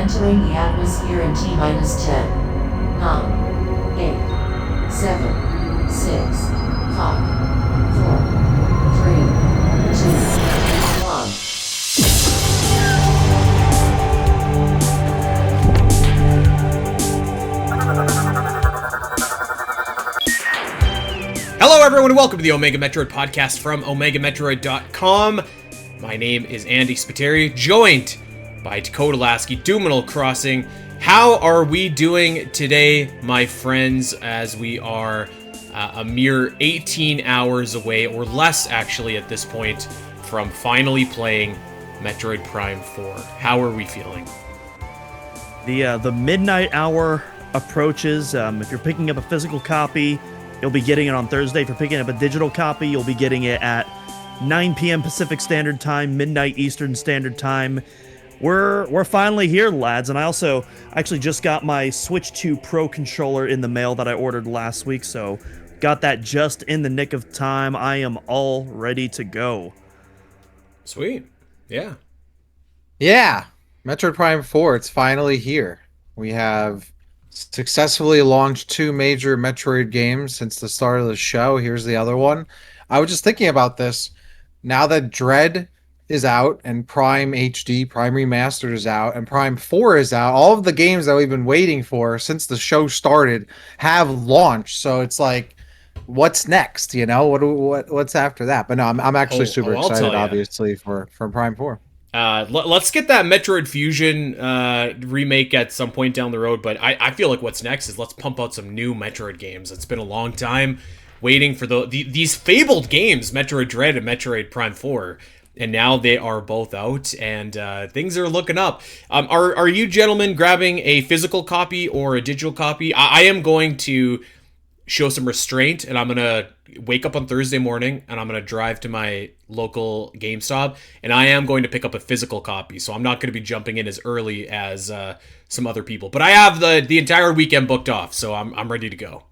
Entering the atmosphere in T minus 10, 9, 8, 7, 6, 5, 4, 3, 2, 1. Hello everyone and welcome to the Omega Metroid Podcast from OmegaMetroid.com. My name is Andy Spiteri, joined by Dakota Lasky, Duminal Crossing. How are we doing today, my friends, as we are a mere 18 hours away, or less actually at this point, from finally playing Metroid Prime 4? How are we feeling? The midnight hour approaches. If you're picking up a physical copy, you'll be getting it on Thursday. If you're picking up a digital copy, you'll be getting it at 9 p.m. Pacific Standard Time, midnight Eastern Standard Time. We're finally here, lads, and I also actually just got my Switch 2 Pro controller in the mail that I ordered last week, so got that just in the nick of time. I am all ready to go. Sweet. Yeah. Yeah. Metroid Prime 4, it's finally here. We have successfully launched 2 major Metroid games since the start of the show. Here's the other one. I was just thinking about this. Now that Dread is out and Prime HD, Prime Remastered is out, and Prime 4 is out, all of the games that we've been waiting for since the show started have launched. So it's like, what's next? You know, what's after that? But no, I'm actually super excited, obviously, for Prime 4. Let's get that Metroid Fusion remake at some point down the road, but I feel like what's next is let's pump out some new Metroid games. It's been a long time waiting for these fabled games, Metroid Dread and Metroid Prime 4, and now they are both out, and things are looking up. Are you gentlemen grabbing a physical copy or a digital copy? I am going to show some restraint, and I'm going to wake up on Thursday morning, and I'm going to drive to my local GameStop, and I am going to pick up a physical copy, so I'm not going to be jumping in as early as some other people. But I have the entire weekend booked off, so I'm ready to go.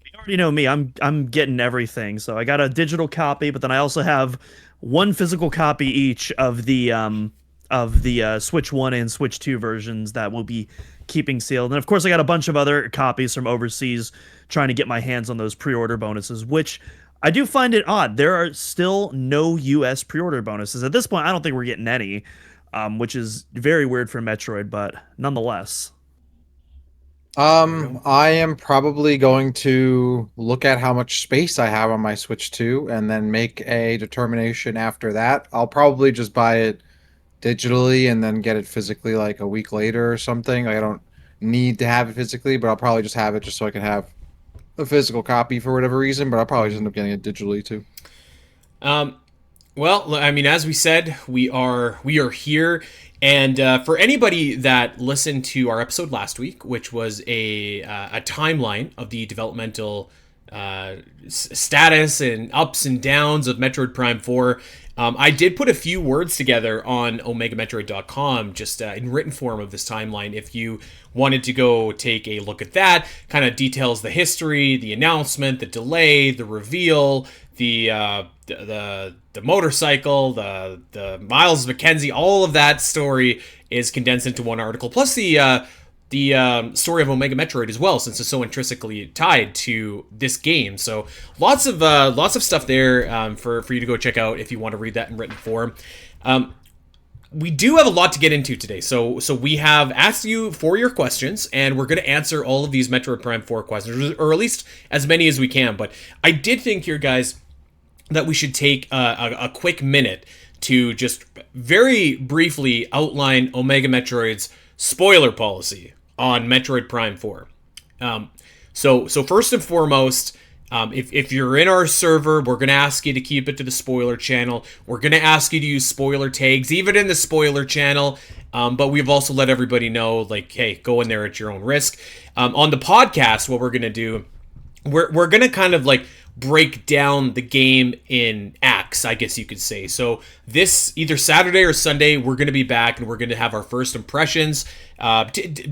You already know me. I'm getting everything. So I got a digital copy, but then I also have one physical copy each of the Switch 1 and Switch 2 versions that will be keeping sealed. And of course, I got a bunch of other copies from overseas trying to get my hands on those pre-order bonuses, which I do find it odd. There are still no US pre-order bonuses. At this point, I don't think we're getting any, which is very weird for Metroid, but nonetheless. I am probably going to look at how much space I have on my Switch 2 and then make a determination after that. I'll probably just buy it digitally and then get it physically like a week later or something. I don't need to have it physically, but I'll probably just have it just so I can have a physical copy for whatever reason, but I'll probably just end up getting it digitally too. Well, I mean, as we said, we are here, and for anybody that listened to our episode last week, which was a timeline of the developmental status and ups and downs of Metroid Prime 4, I did put a few words together on OmegaMetroid.com, just in written form of this timeline. If you wanted to go take a look at that, kind of details the history, the announcement, the delay, the reveal, the motorcycle, the Myles McKenzie, all of that story is condensed into one article. Plus the story of Omega Metroid as well, since it's so intrinsically tied to this game. So lots of stuff there for you to go check out if you want to read that in written form. We do have a lot to get into today. So we have asked you for your questions, and we're going to answer all of these Metroid Prime 4 questions, or at least as many as we can. But I did think here, guys, that we should take a quick minute to just very briefly outline Omega Metroid's spoiler policy on Metroid Prime 4. So first and foremost, if you're in our server, we're going to ask you to keep it to the spoiler channel. We're going to ask you to use spoiler tags, even in the spoiler channel. But we've also let everybody know, like, hey, go in there at your own risk. On the podcast, what we're going to do, we're going to kind of like break down the game in acts, I guess you could say. So this either Saturday or Sunday, we're going to be back and we're going to have our first impressions,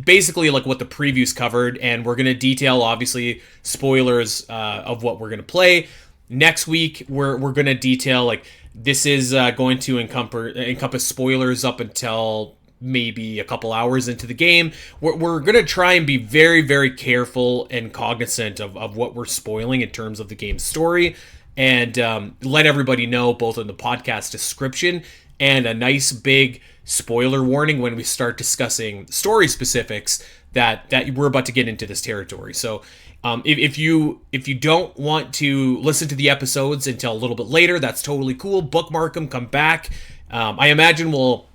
basically like what the previews covered, and we're going to detail obviously spoilers of what we're going to play. Next week, we're going to detail, like, this is going to encompass spoilers up until maybe a couple hours into the game. We're going to try and be very, very careful and cognizant of what we're spoiling in terms of the game's story, and let everybody know both in the podcast description and a nice big spoiler warning when we start discussing story specifics that we're about to get into this territory. So if you don't want to listen to the episodes until a little bit later, that's totally cool. Bookmark them, come back. I imagine we'll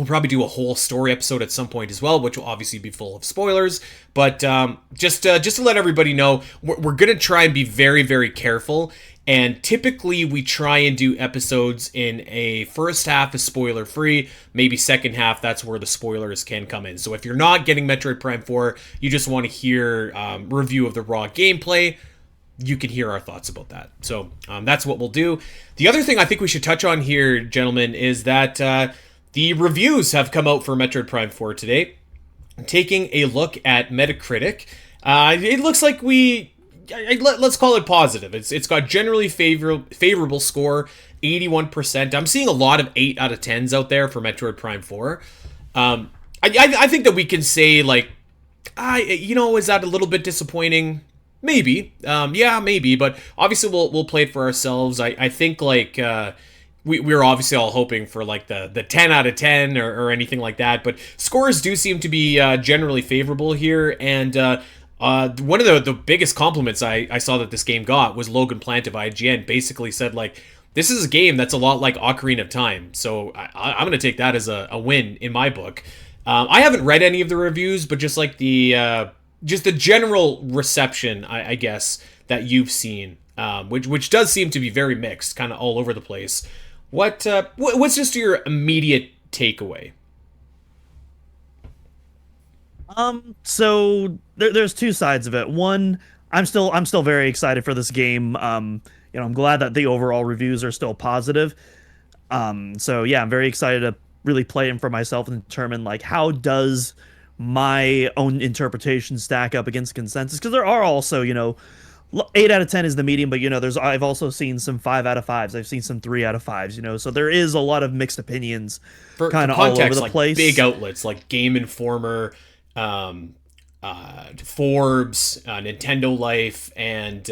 probably do a whole story episode at some point as well, which will obviously be full of spoilers. But just to let everybody know, we're going to try and be very, very careful. And typically we try and do episodes in a first half is spoiler free, maybe second half, that's where the spoilers can come in. So if you're not getting Metroid Prime 4, you just want to hear review of the raw gameplay, you can hear our thoughts about that. So that's what we'll do. The other thing I think we should touch on here, gentlemen, is that the reviews have come out for Metroid Prime 4 today. Taking a look at Metacritic, it looks like let's call it positive. It's got generally favorable score, 81%. I'm seeing a lot of 8 out of 10s out there for Metroid Prime 4. I think that we can say, like, is that a little bit disappointing? Maybe. Yeah, maybe. But obviously we'll play it for ourselves. I think, like, we're obviously all hoping for, like, the 10 out of 10 or anything like that. But scores do seem to be generally favorable here. And one of the biggest compliments I saw that this game got was Logan Plant of IGN basically said, like, this is a game that's a lot like Ocarina of Time. So I'm going to take that as a win in my book. I haven't read any of the reviews, but just like the general reception, I guess, that you've seen, which does seem to be very mixed, kind of all over the place. What's just your immediate takeaway? So there's two sides of it. One, I'm still very excited for this game. I'm glad that the overall reviews are still positive. So yeah, I'm very excited to really play them for myself and determine, like, how does my own interpretation stack up against consensus? Because there are also, 8 out of 10 is the median, but I've also seen some 5 out of 5s. I've seen some 3 out of 5s. So there is a lot of mixed opinions, kind of all over the place. Big outlets like Game Informer, Forbes, Nintendo Life, and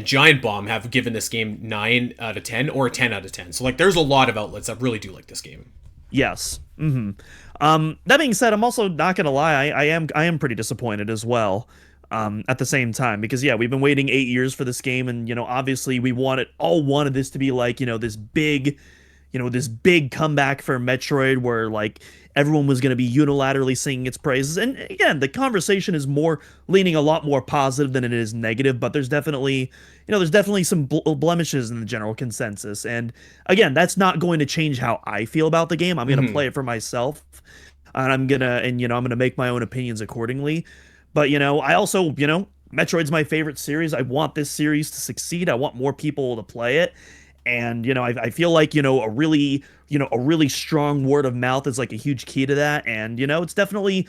Giant Bomb have given this game 9 out of 10 or 10 out of 10. So, like, there's a lot of outlets that really do like this game. Yes. That being said, I'm also not gonna lie. I am pretty disappointed as well. At the same time, because we've been waiting 8 years for this game, and obviously we wanted this to be like this big comeback for Metroid, where, like, everyone was going to be unilaterally singing its praises. And again, the conversation is leaning a lot more positive than it is negative, but there's definitely some blemishes in the general consensus. And again, that's not going to change how I feel about the game. I'm going to play it for myself, and I'm going to make my own opinions accordingly. But, I also, Metroid's my favorite series. I want this series to succeed. I want more people to play it. And, I feel like, a really strong word of mouth is, like, a huge key to that. And, it's definitely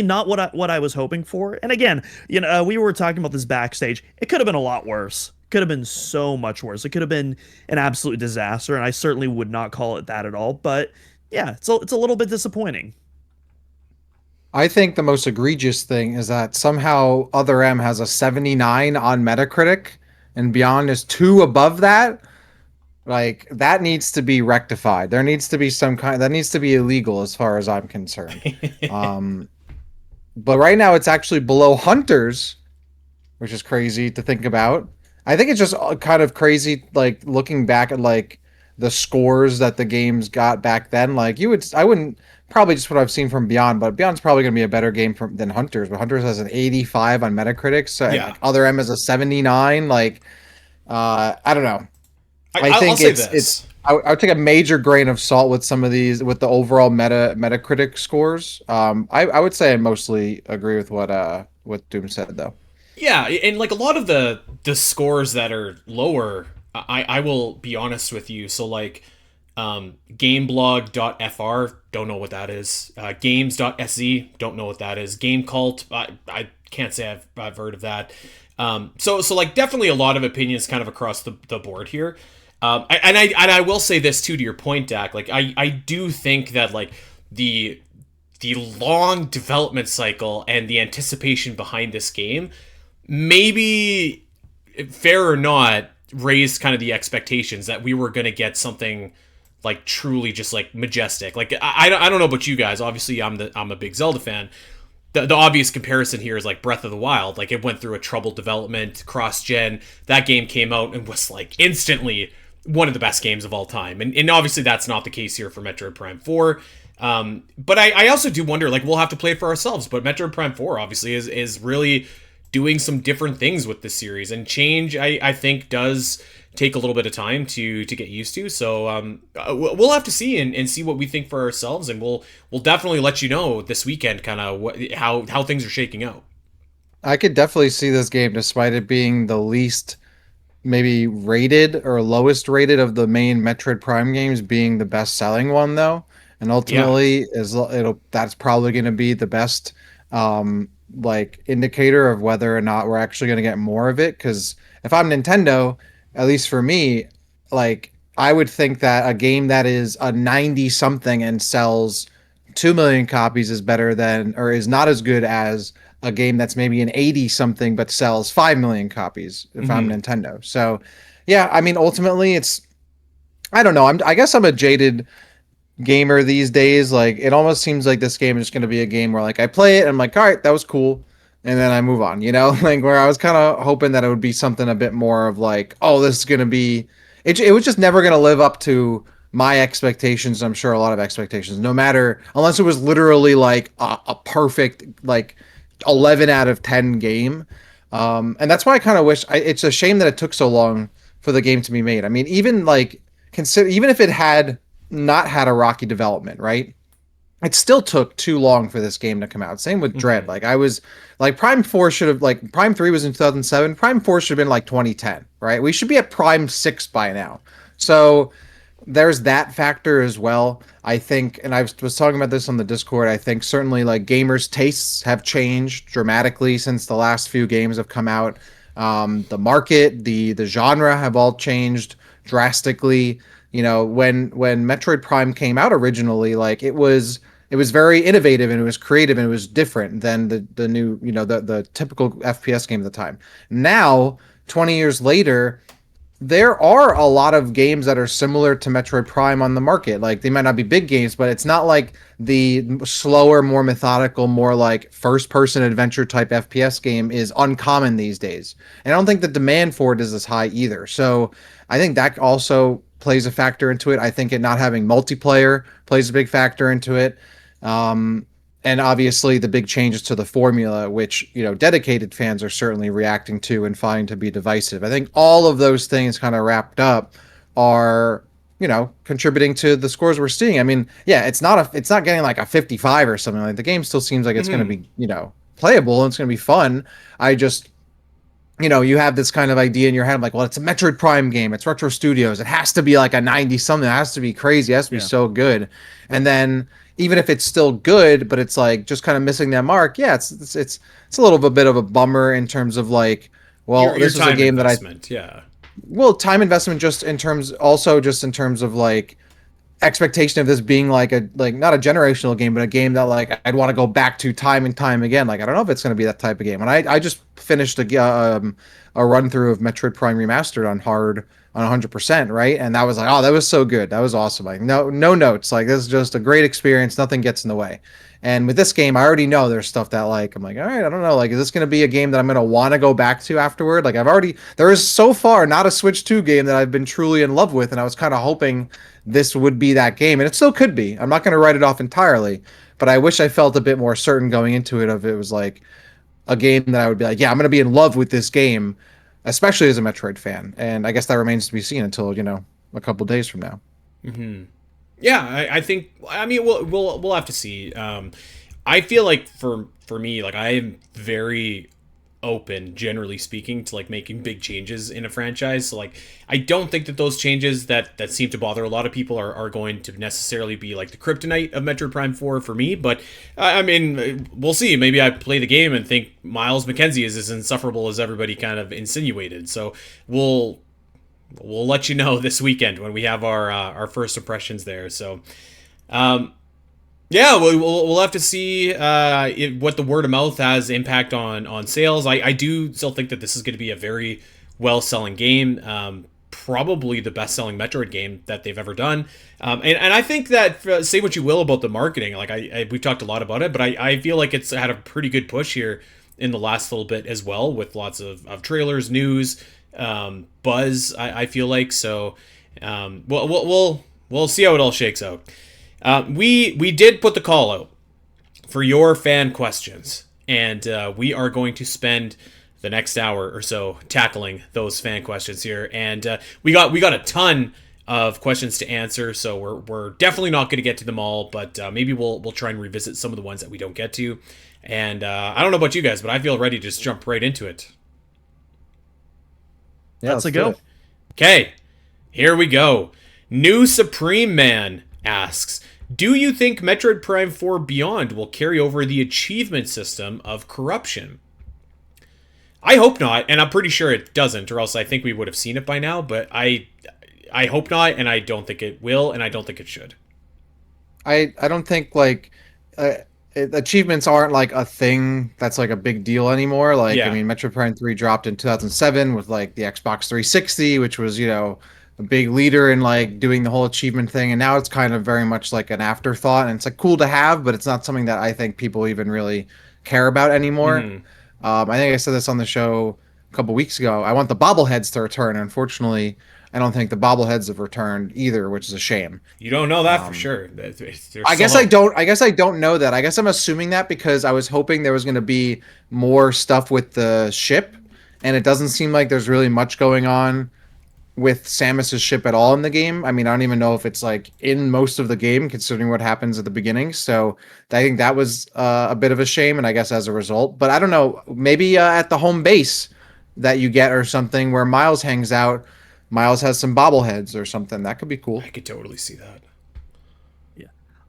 not what I was hoping for. And again, we were talking about this backstage. It could have been a lot worse. Could have been so much worse. It could have been an absolute disaster. And I certainly would not call it that at all. But yeah, it's a little bit disappointing. I think the most egregious thing is that somehow Other M has a 79 on Metacritic and Beyond is 2 above that. Like, that needs to be rectified. There needs to be that needs to be illegal as far as I'm concerned. But right now it's actually below Hunters, which is crazy to think about. I think it's just kind of crazy, like, looking back at, like, the scores that the games got back then. Like, I wouldn't probably just what I've seen from Beyond, but Beyond's probably going to be a better game than Hunters. But Hunters has an 85 on Metacritic, so yeah. Like, Other M is a 79. Like, I don't know. I think it's I would take a major grain of salt with some of these, with the overall Metacritic scores. I would say I mostly agree with what Doom said, though. Yeah, and, like, a lot of the scores that are lower, I will be honest with you. So, like, gameblog.fr, don't know what that is. Games.se, don't know what that is. Game Cult, I can't say I've heard of that. So like, definitely a lot of opinions kind of across the board here. And I will say this too, to your point, Dak. Like, I do think that, like, the long development cycle and the anticipation behind this game, maybe, fair or not, raised kind of the expectations that we were going to get something like truly just like majestic. Like I don't know about you guys. Obviously, I'm a big Zelda fan. The obvious comparison here is like Breath of the Wild. Like, it went through a troubled development, cross-gen. That game came out and was like instantly one of the best games of all time. And obviously that's not the case here for Metroid Prime 4. But I also do wonder, like, we'll have to play it for ourselves. But Metroid Prime 4 obviously is really doing some different things with this series. And change, I think, does take a little bit of time to get used to. So we'll have to see and see what we think for ourselves. And we'll definitely let you know this weekend kind of how things are shaking out. I could definitely see this game, despite it being the least maybe rated or lowest rated of the main Metroid Prime games, being the best selling one though. And ultimately that's probably going to be the best like indicator of whether or not we're actually going to get more of it. Because if I'm Nintendo, at least for me, like, I would think that a game that is a 90 something and sells 2 million copies is better than, or is not as good as, a game that's maybe an 80 something but sells 5 million copies if I'm Nintendo. So yeah, I mean, ultimately I don't know. I guess I'm a jaded gamer these days. Like, it almost seems like this game is just going to be a game where, like, I play it and I'm like, all right, that was cool, and then I move on, you know? Like, where I was kind of hoping that it would be something a bit more of like, oh, this is going to be, it was just never going to live up to my expectations. I'm sure a lot of expectations, no matter, unless it was literally like a perfect, like, 11 out of 10 game. And that's why I kind of wish, it's a shame that it took so long for the game to be made. I mean, even like, even if it had not had a rocky development, right? It still took too long for this game to come out. Same with Dread. Like, I was like, Prime 4 should have, like, Prime 3 was in 2007. Prime 4 should have been like 2010, right? We should be at Prime 6 by now. So there's that factor as well. I think, and I was talking about this on the Discord, I think certainly, like, gamers' tastes have changed dramatically since the last few games have come out. The market, the genre have all changed drastically. You know, when Metroid Prime came out originally, like, it was very innovative and it was creative and it was different than the new, you know, the typical FPS game at the time. Now, 20 years later, there are a lot of games that are similar to Metroid Prime on the market. Like, they might not be big games, but it's not like the slower, more methodical, more like first-person adventure type FPS game is uncommon these days. And I don't think the demand for it is as high either. So I think that also plays a factor into it. I think it not having multiplayer plays a big factor into it. And obviously the big changes to the formula, which, you know, dedicated fans are certainly reacting to and finding to be divisive. I think all of those things kind of wrapped up are, you know, contributing to the scores we're seeing. I mean, yeah, it's not getting like a 55 or something. Like, the game still seems like it's going to be, you know, playable and it's going to be fun. I just, you know, you have this kind of idea in your head, like, well, it's a Metroid Prime game. It's Retro Studios. It has to be like a 90 something. It has to be crazy. It has to be so good. And then, even if it's still good, but it's like just kind of missing that mark, yeah, it's a little bit of a bummer in terms of, like, well, this is a game that time investment, just in terms of like expectation of this being like not a generational game, but a game that, like, I'd want to go back to time and time again. Like, I don't know if it's going to be that type of game. And I just finished a run through of Metroid Prime Remastered on hard on 100%, right? And that was like, oh, that was so good. That was awesome. Like, no notes. Like, this is just a great experience. Nothing gets in the way. And with this game, I already know there's stuff that, like, I'm like, all right, I don't know. Like, is this going to be a game that I'm going to want to go back to afterward? Like, there is so far not a Switch 2 game that I've been truly in love with. And I was kind of hoping this would be that game. And it still could be. I'm not going to write it off entirely, but I wish I felt a bit more certain going into it, of it was like a game that I would be like, yeah, I'm going to be in love with this game, especially as a Metroid fan. And I guess that remains to be seen until, you know, a couple days from now. Yeah, I think, I mean, we'll have to see. I feel like for me, like, I am very open, generally speaking, to, like, making big changes in a franchise. So, like, I don't think that those changes that seem to bother a lot of people are going to necessarily be like the kryptonite of Metroid Prime 4 for me. But I mean, we'll see. Maybe I play the game and think Myles McKenzie is as insufferable as everybody kind of insinuated. So we'll let you know this weekend when we have our first impressions there. So Yeah, we'll have to see what the word of mouth has impact on sales. I do still think that this is going to be a very well selling game. Probably the best selling Metroid game that they've ever done. And I think that say what you will about the marketing, like we've talked a lot about it, but I feel like it's had a pretty good push here in the last little bit as well, with lots of trailers, news, buzz. I feel like so. We'll see how it all shakes out. We did put the call out for your fan questions, and we are going to spend the next hour or so tackling those fan questions here. And we got a ton of questions to answer, so we're definitely not going to get to them all, but maybe we'll try and revisit some of the ones that we don't get to. And I don't know about you guys, but I feel ready to just jump right into it. Yeah, Let's go. Okay, here we go. New Supreme Man asks, do you think Metroid Prime 4 Beyond will carry over the achievement system of corruption? I hope not, and I'm pretty sure it doesn't, or else I think we would have seen it by now, but I hope not, and I don't think it will, and I don't think it should. I don't think like achievements aren't like a thing that's like a big deal anymore. Like Yeah. I mean, Metroid Prime 3 dropped in 2007 with like the Xbox 360, which was, you know, a big leader in like doing the whole achievement thing, and now it's kind of very much like an afterthought, and it's like cool to have, but it's not something that I think people even really care about anymore. I think I said this on the show a couple weeks ago. I want the bobbleheads to return. Unfortunately, I don't think the bobbleheads have returned either, which is a shame. You don't know that for sure. I guess I don't. I guess I don't know that. I guess I'm assuming that because I was hoping there was going to be more stuff with the ship, and it doesn't seem like there's really much going on with Samus's ship at all in the game. I mean, I don't even know if it's like in most of the game, considering what happens at the beginning. So I think that was a bit of a shame, and I guess as a result. But I don't know. Maybe at the home base that you get or something where Myles hangs out, Myles has some bobbleheads or something. That could be cool. I could totally see that.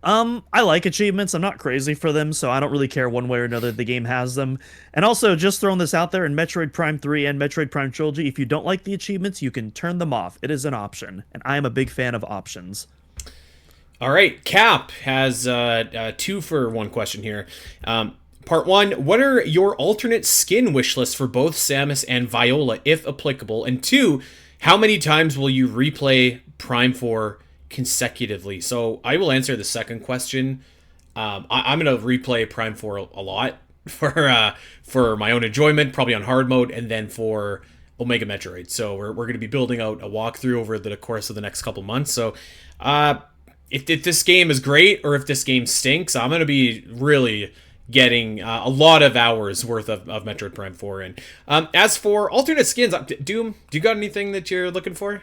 I like achievements. I'm not crazy for them, so I don't really care one way or another. The game has them. And also, just throwing this out there, in Metroid Prime 3 and Metroid Prime Trilogy, if you don't like the achievements, you can turn them off. It is an option, and I am a big fan of options. All right, Cap has 2 for 1 question here. Part 1, what are your alternate skin wish lists for both Samus and Viola, if applicable? And 2, how many times will you replay Prime 4 consecutively? So I will answer the second question. I'm going to replay Prime 4 a lot for my own enjoyment, probably on hard mode, and then for Omega Metroid. So we're going to be building out a walkthrough over the course of the next couple months. So if this game is great or if this game stinks, I'm going to be really getting a lot of hours worth of Metroid Prime 4 in. As for alternate skins, Doom, do you got anything that you're looking for?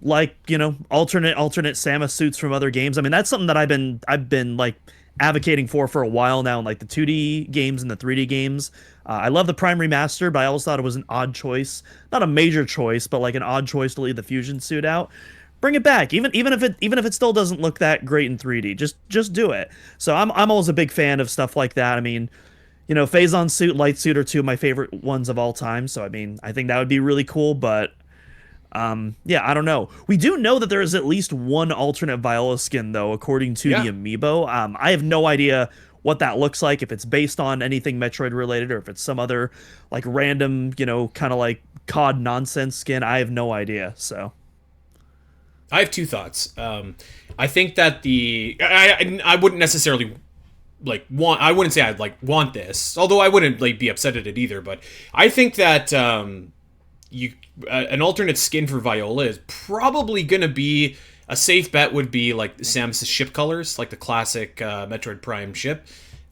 Like, you know, alternate Samus suits from other games. I mean, that's something that I've been like advocating for a while now in like the 2D games and the 3D games. I love the Prime Remaster, but I always thought it was an odd choice, not a major choice, but like an odd choice to leave the fusion suit out. Bring it back, even if it still doesn't look that great in 3D. Just do it. So I'm always a big fan of stuff like that. I mean, you know, Phazon suit, Light suit are 2 of my favorite ones of all time. So I mean, I think that would be really cool, but yeah, I don't know. We do know that there is at least one alternate Viola skin, though, according to the amiibo. I have no idea what that looks like, if it's based on anything Metroid related or if it's some other like random, you know, kind of like COD nonsense skin. I have no idea. So I have 2 thoughts. I think that I wouldn't necessarily I wouldn't say I'd like want this, although I wouldn't like be upset at it either. But I think that an alternate skin for Viola is probably going to be a safe bet. Would be like Samus's ship colors, like the classic Metroid Prime ship,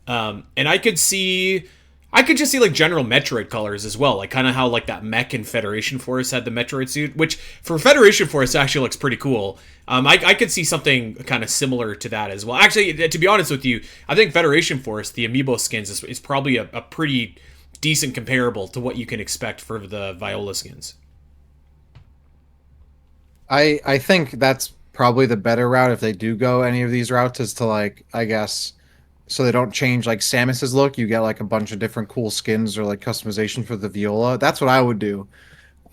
and I could just see like general Metroid colors as well, like kind of how like that mech in Federation Force had the Metroid suit, which for Federation Force actually looks pretty cool. I could see something kind of similar to that as well. Actually, to be honest with you, I think Federation Force, the amiibo skins, is probably a pretty decent comparable to what you can expect for the Viola skins. I think that's probably the better route if they do go any of these routes, is to like, I guess, so they don't change like Samus's look. You get like a bunch of different cool skins or like customization for the Viola. That's what I would do.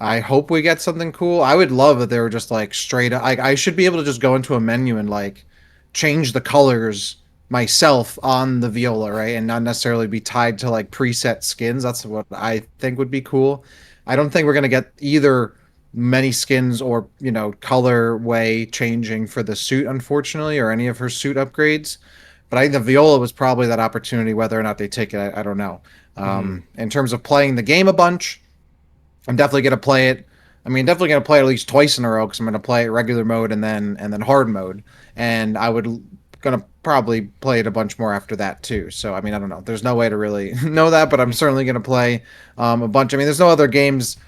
I hope we get something cool. I would love if they were just like straight up. I should be able to just go into a menu and like change the colors myself on the Viola, right? And not necessarily be tied to like preset skins. That's what I think would be cool. I don't think we're gonna get either many skins or, color way changing for the suit, unfortunately, or any of her suit upgrades. But I think the Viola was probably that opportunity. Whether or not they take it, I don't know. In terms of playing the game a bunch, I'm definitely gonna play it. I mean, definitely gonna play it at least twice in a row because I'm gonna play it regular mode and then hard mode, and I would gonna probably play it a bunch more after that too. So I mean, I don't know. There's no way to really know that, but I'm certainly gonna play a bunch. I mean, there's no other games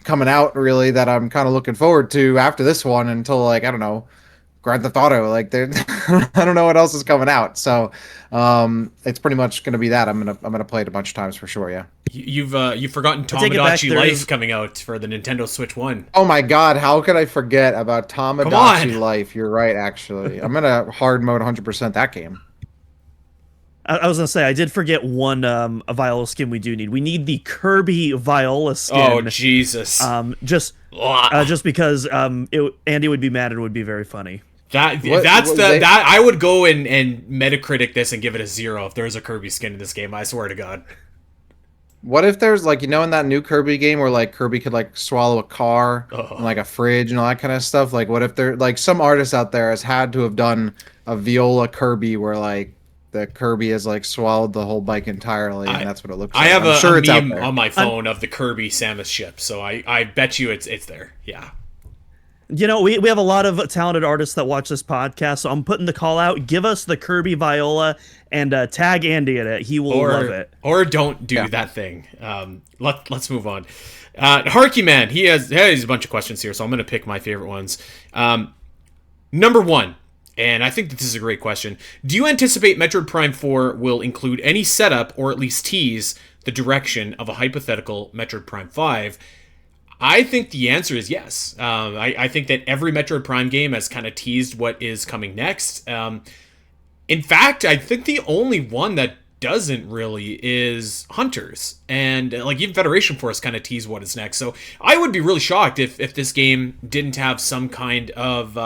coming out really that I'm kind of looking forward to after this one until like I don't know, Grand Theft Auto. Like I don't know what else is coming out. So it's pretty much gonna be that. I'm gonna play it a bunch of times for sure. Yeah. You've forgotten take it back, Tamagotchi there Life is- coming out for the Nintendo Switch 1. Oh my God, how could I forget about Tamagotchi Life? You're right, actually. I'm gonna hard mode 100% that game. I was gonna say I did forget one a Viola skin we do need. We need the Kirby Viola skin. Oh Jesus! Just because Andy would be mad and it would be very funny. That I would go and Metacritic this and give it a 0 if there's a Kirby skin in this game. I swear to God. What if there's like in that new Kirby game where like Kirby could like swallow a car and like a fridge and all that kind of stuff? Like what if there like some artist out there has had to have done a Viola Kirby where like the Kirby has like swallowed the whole bike entirely and that's what it looks like. I have I'm sure a it's out meme there. on my phone of the Kirby Samus ship, so I bet you it's there. Yeah. You know, we have a lot of talented artists that watch this podcast, so I'm putting the call out. Give us the Kirby Viola and tag Andy in it. He will love it. Or don't do that thing. Let's move on. Harky Man, he has a bunch of questions here, so I'm going to pick my favorite ones. Number 1, and I think that this is a great question. Do you anticipate Metroid Prime 4 will include any setup or at least tease the direction of a hypothetical Metroid Prime 5? I think the answer is yes. I think that every Metroid Prime game has kind of teased what is coming next. In fact, I think the only one that doesn't really is Hunters. And like even Federation Force kind of teased what is next. So I would be really shocked if this game didn't have some kind of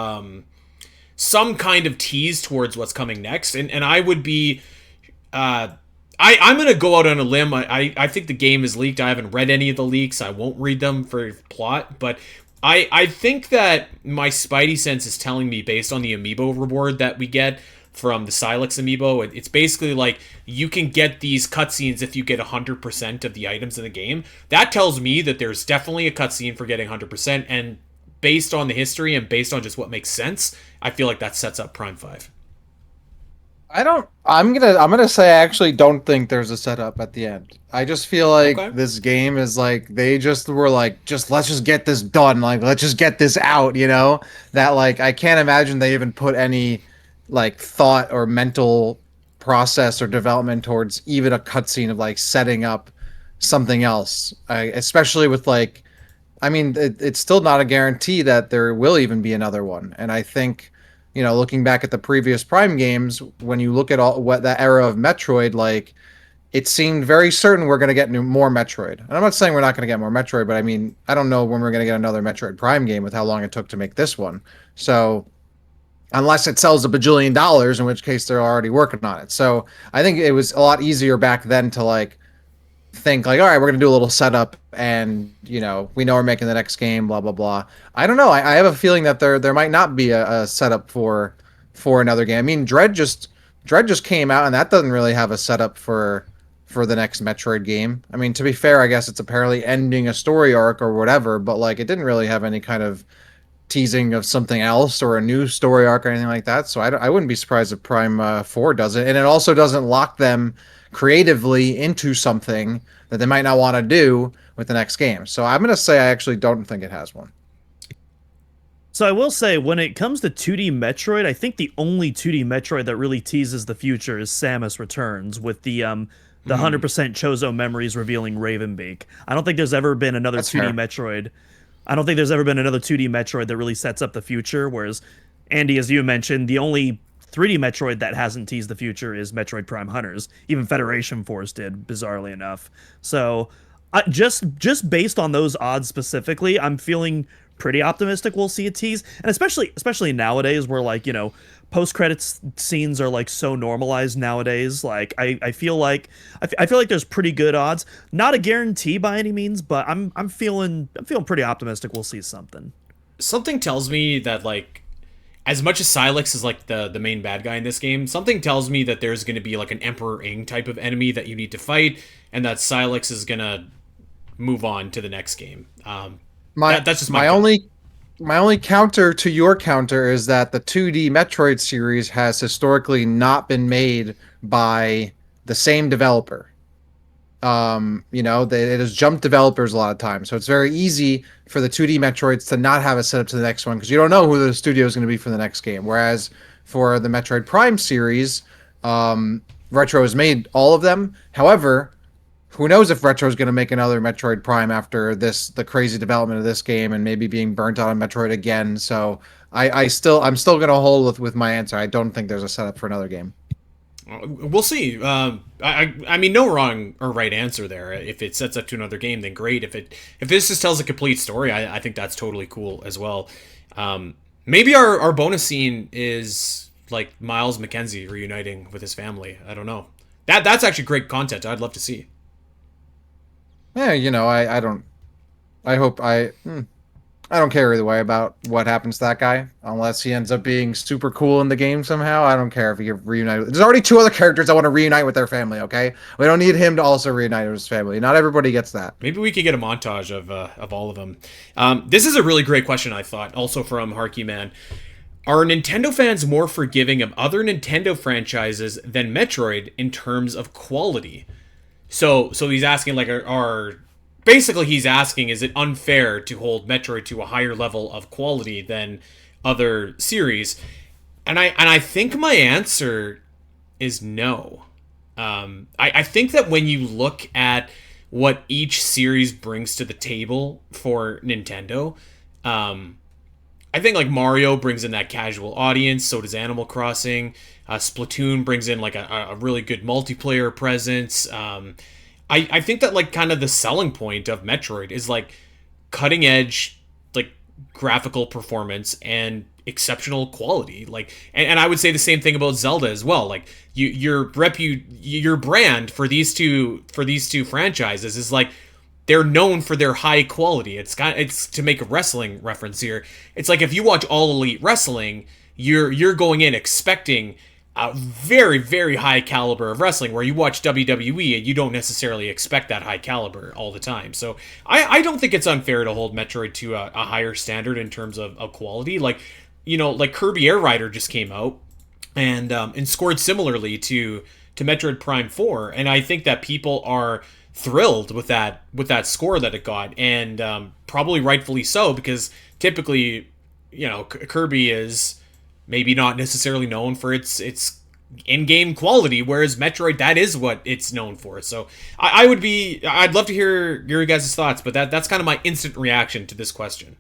tease towards what's coming next. And I would be... I'm going to go out on a limb. I think the game is leaked. I haven't read any of the leaks. I won't read them for plot. But I think that my Spidey sense is telling me, based on the amiibo reward that we get from the Sylux amiibo, it's basically like you can get these cutscenes if you get 100% of the items in the game. That tells me that there's definitely a cutscene for getting 100%. And based on the history and based on just what makes sense, I feel like that sets up Prime 5. I'm gonna say I actually don't think there's a setup at the end. I just feel like this game is like they just were like let's just get this done, like let's just get this out, that like I can't imagine they even put any like thought or mental process or development towards even a cutscene of like setting up something else, especially with like I mean it's still not a guarantee that there will even be another one. And I think looking back at the previous Prime games, when you look at all what that era of Metroid, like it seemed very certain we're going to get more Metroid. And I'm not saying we're not going to get more Metroid, but I mean, I don't know when we're going to get another Metroid Prime game with how long it took to make this one. So unless it sells $1 bajillion, in which case they're already working on it. So I think it was a lot easier back then to like think like, all right, we're gonna do a little setup, and we know we're making the next game, blah blah blah. I don't know. I have a feeling that there might not be a setup for another game. I mean, Dread just came out, and that doesn't really have a setup for the next Metroid game. I mean, to be fair, I guess it's apparently ending a story arc or whatever, but like it didn't really have any kind of teasing of something else or a new story arc or anything like that. So I wouldn't be surprised if Prime 4 does it, and it also doesn't lock them creatively into something that they might not want to do with the next game. So I'm going to say I actually don't think it has one. So I will say, when it comes to 2D Metroid, I think the only 2D Metroid that really teases the future is Samus Returns, with the 100% Chozo memories revealing Ravenbeak. I don't think there's ever been another That's 2D fair. Metroid. I don't think there's ever been another 2D Metroid that really sets up the future, whereas, Andy, as you mentioned, the only 3D Metroid that hasn't teased the future is Metroid Prime Hunters. Even Federation Force did, bizarrely enough. So Just based on those odds specifically, I'm feeling pretty optimistic we'll see a tease, and especially nowadays where like post credits scenes are like so normalized nowadays. Like I feel like I feel like there's pretty good odds. Not a guarantee by any means, but I'm feeling pretty optimistic we'll see something. Something tells me that, like, as much as Sylux is like the main bad guy in this game, something tells me that there's going to be like an Emperor Ing type of enemy that you need to fight, and that Sylux is going to move on to the next game. That's just my only counter to your counter is that the 2D Metroid series has historically not been made by the same developer. It has jumped developers a lot of times, so it's very easy for the 2D Metroids to not have a setup to the next one because you don't know who the studio is going to be for the next game. Whereas for the Metroid Prime series, Retro has made all of them. However, who knows if Retro is going to make another Metroid Prime after the crazy development of this game and maybe being burnt out on Metroid again. So I'm still going to hold with my answer. I don't think there's a setup for another game. We'll see. I mean, no wrong or right answer there. If it sets up to another game, then great. If this just tells a complete story, I think that's totally cool as well. Maybe our bonus scene is like Myles McKenzie reuniting with his family. I don't know. That's actually great content. I'd love to see. Yeah, I don't care either way about what happens to that guy, unless he ends up being super cool in the game somehow. I don't care if he get reunited. There's already 2 other characters I want to reunite with their family, okay? We don't need him to also reunite with his family. Not everybody gets that. Maybe we could get a montage of all of them. This is a really great question, I thought, also from Harky Man. Are Nintendo fans more forgiving of other Nintendo franchises than Metroid in terms of quality? So he's asking, like, basically he's asking, is it unfair to hold Metroid to a higher level of quality than other series? And I think my answer is no. I think that when you look at what each series brings to the table for Nintendo, I think like Mario brings in that casual audience, so does Animal Crossing. Splatoon brings in like a really good multiplayer presence. I think that like kind of the selling point of Metroid is like cutting edge, like graphical performance and exceptional quality. Like, and I would say the same thing about Zelda as well. Like your brand for these two franchises is like they're known for their high quality. It's to make a wrestling reference here. It's like if you watch All Elite Wrestling, you're going in expecting a very, very high caliber of wrestling, where you watch WWE and you don't necessarily expect that high caliber all the time. So I don't think it's unfair to hold Metroid to a higher standard in terms of quality. Like, like Kirby Air Rider just came out and scored similarly to Metroid Prime 4, and I think that people are thrilled with that score that it got, and probably rightfully so, because typically, Kirby is maybe not necessarily known for its in-game quality, whereas Metroid, that is what it's known for. So I'd love to hear your guys' thoughts, but that's kind of my instant reaction to this question.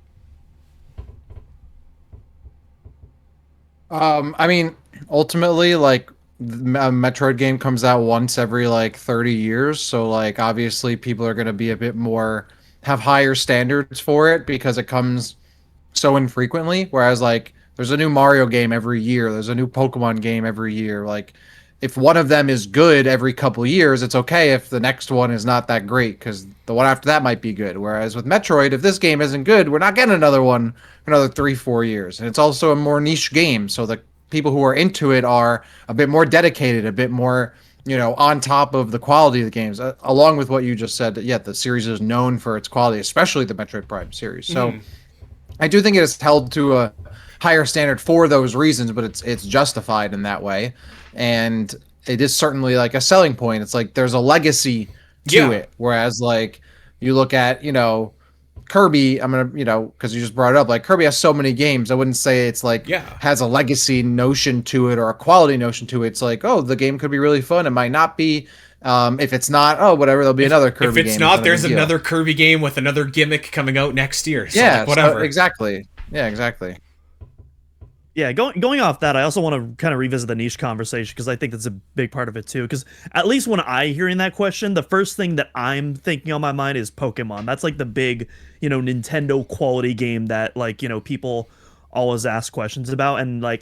I mean, ultimately, like, a Metroid game comes out once every like 30 years, so like obviously people are going to be a bit more, have higher standards for it because it comes so infrequently, whereas like there's a new Mario game every year. There's a new Pokemon game every year. Like, if one of them is good every couple years, it's okay if the next one is not that great, because the one after that might be good. Whereas with Metroid, if this game isn't good, we're not getting another one for another 3-4 years. And it's also a more niche game, so the people who are into it are a bit more dedicated, a bit more, on top of the quality of the games. Along with what you just said, that, yeah, the series is known for its quality, especially the Metroid Prime series. So I do think it is held to a higher standard for those reasons, but it's justified in that way, and it is certainly like a selling point. It's like there's a legacy to it, whereas like you look at Kirby, I'm gonna because you just brought it up, like Kirby has so many games. I wouldn't say it's like has a legacy notion to it or a quality notion to it. It's like, oh, the game could be really fun. It might not be. If it's not, oh, whatever, there'll be another Kirby game. If it's not, there's another Kirby game with another gimmick coming out next year. So yeah, like, whatever. Exactly. Yeah, exactly. Yeah, going off that, I also want to kind of revisit the niche conversation because I think that's a big part of it too. Because at least when I hearing that question, the first thing that I'm thinking on my mind is Pokemon. That's like the big, Nintendo quality game that like people always ask questions about, and I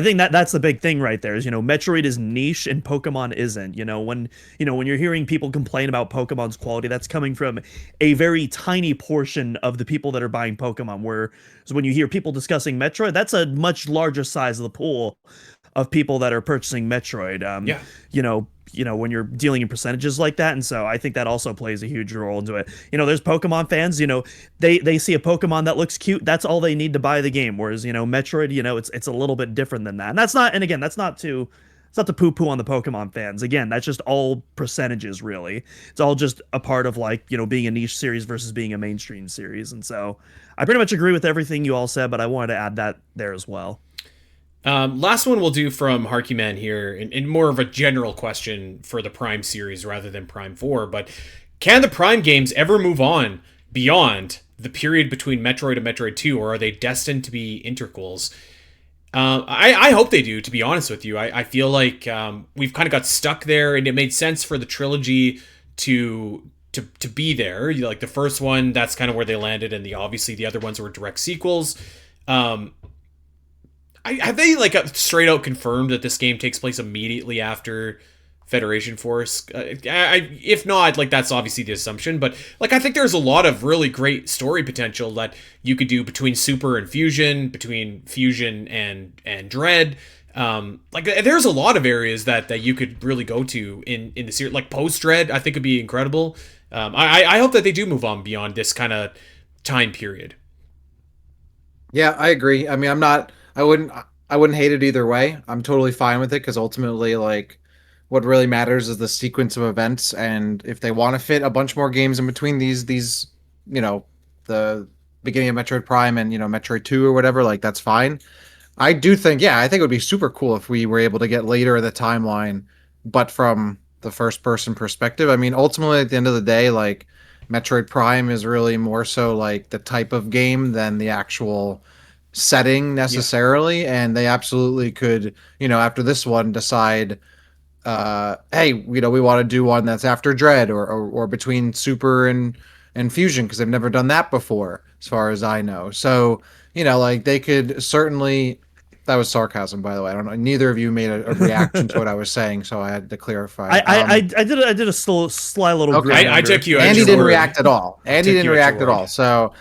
think that's the big thing right there is Metroid is niche and Pokemon isn't. When you're hearing people complain about Pokemon's quality, that's coming from a very tiny portion of the people that are buying Pokemon. Whereas when you hear people discussing Metroid, that's a much larger size of the pool of people that are purchasing Metroid. Yeah. When you're dealing in percentages like that, and so I think that also plays a huge role into it. There's Pokemon fans. They see a Pokemon that looks cute. That's all they need to buy the game. Whereas Metroid, it's a little bit different than that. And that's not. And again, that's not to. It's not to poo-poo on the Pokemon fans. Again, that's just all percentages, really. It's all just a part of being a niche series versus being a mainstream series. And so I pretty much agree with everything you all said, but I wanted to add that there as well. Last one we'll do from Harkyman here, in more of a general question for the Prime series rather than Prime 4, but can the Prime games ever move on beyond the period between Metroid and Metroid 2, or are they destined to be interquels? I hope they do, to be honest with you. I feel like we've kind of got stuck there, and it made sense for the trilogy to be there. Like the first one, that's kind of where they landed, and obviously the other ones were direct sequels. Have they straight out confirmed that this game takes place immediately after Federation Force? If not, that's obviously the assumption. But I think there's a lot of really great story potential that you could do between Super and Fusion, between Fusion and Dread. There's a lot of areas that you could really go to in the series. Like post Dread, I think would be incredible. I hope that they do move on beyond this kind of time period. Yeah, I agree. I mean, I wouldn't hate it either way. I'm totally fine with it because ultimately, what really matters is the sequence of events, and if they want to fit a bunch more games in between these, the beginning of Metroid Prime and Metroid 2 or whatever, that's fine. I think it would be super cool if we were able to get later in the timeline, but from the first person perspective. I mean, ultimately, at the end of the day, Metroid Prime is really more so the type of game than the actual setting necessarily. Yeah. And they absolutely could, after this one decide, hey, we want to do one that's after Dread or between Super and Fusion, because they've never done that before, as far as I know. So, they could certainly. That was sarcasm, by the way. I don't know. Neither of you made a reaction to what I was saying, so I had to clarify. I did a sly little. Okay. I took you. Andy didn't react at all. Andy didn't react at all. So,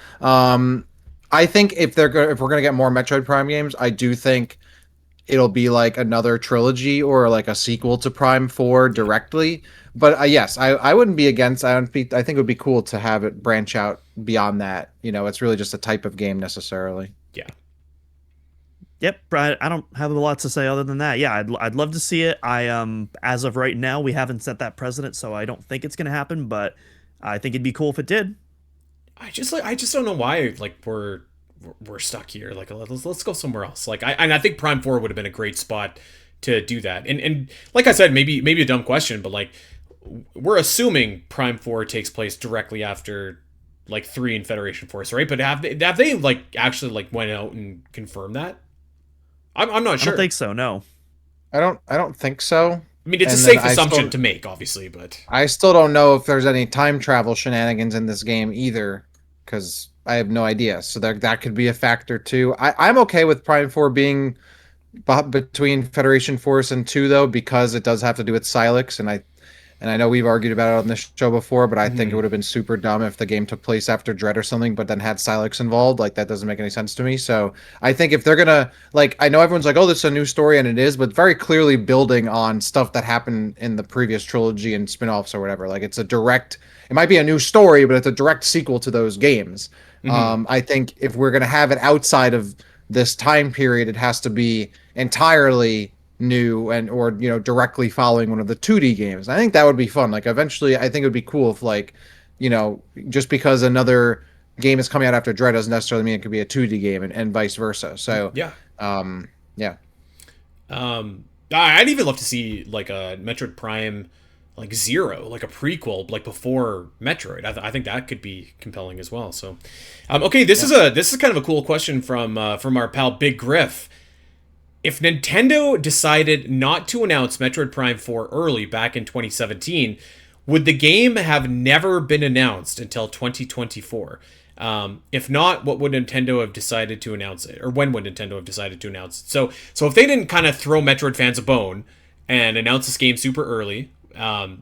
I think if we're gonna get more Metroid Prime games, I do think it'll be another trilogy or a sequel to Prime 4 directly. But yes, I wouldn't be against. I think it would be cool to have it branch out beyond that. It's really just a type of game necessarily. Yeah. Yep, I don't have a lot to say other than that. Yeah, I'd love to see it. As of right now, we haven't set that precedent, so I don't think it's gonna happen. But I think it'd be cool if it did. I just don't know why we're stuck here. Let's go somewhere else. I think Prime 4 would have been a great spot to do that. And like I said, maybe a dumb question, but we're assuming Prime 4 takes place directly after 3 in Federation Force, right? But have they actually went out and confirmed that? I'm not sure. I don't think so. No. I don't think so. I mean, it's a safe assumption to make, obviously, but I still don't know if there's any time travel shenanigans in this game either, because I have no idea. So that could be a factor too. I'm okay with Prime 4 being between Federation Force and 2 though, because it does have to do with Sylux, and I know we've argued about it on this show before, but I think it would have been super dumb if the game took place after Dread or something, but then had Sylux involved. That doesn't make any sense to me. So I think if they're gonna, I know everyone's oh, this is a new story, and it is, but very clearly building on stuff that happened in the previous trilogy and spin-offs or whatever. It's a direct, it might be a new story, but it's a direct sequel to those games. I think if we're gonna have it outside of this time period, it has to be entirely new or directly following one of the 2D games. I think that would be fun. Eventually, I think it would be cool if just because another game is coming out after Dread doesn't necessarily mean it could be a 2D game, and vice versa. So yeah. I'd even love to see a Metroid Prime Zero, a prequel before Metroid. I think that could be compelling as well. So okay, this is kind of a cool question from our pal Big Griff. if Nintendo decided not to announce Metroid Prime 4 early back in 2017, would the game have never been announced until 2024? If not, what would Nintendo have decided to announce it? Or when would Nintendo have decided to announce it? So if they didn't kind of throw Metroid fans a bone and announce this game super early,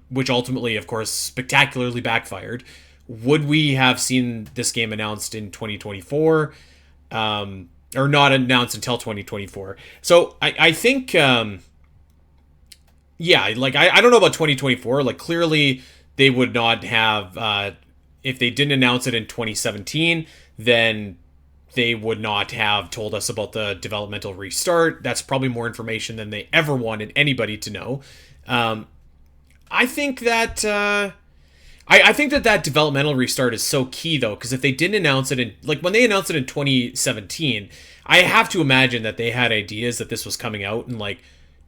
which ultimately, of course, spectacularly backfired, would we have seen this game announced in 2024? Or not announced until 2024. So I think, yeah, like I don't know about 2024. Like clearly they would not have, if they didn't announce it in 2017, then they would not have told us about the developmental restart. That's probably more information than they ever wanted anybody to know. I think that I think that developmental restart is so key though, because if they didn't announce it in, like when they announced it in 2017, I have to imagine that they had ideas that this was coming out in like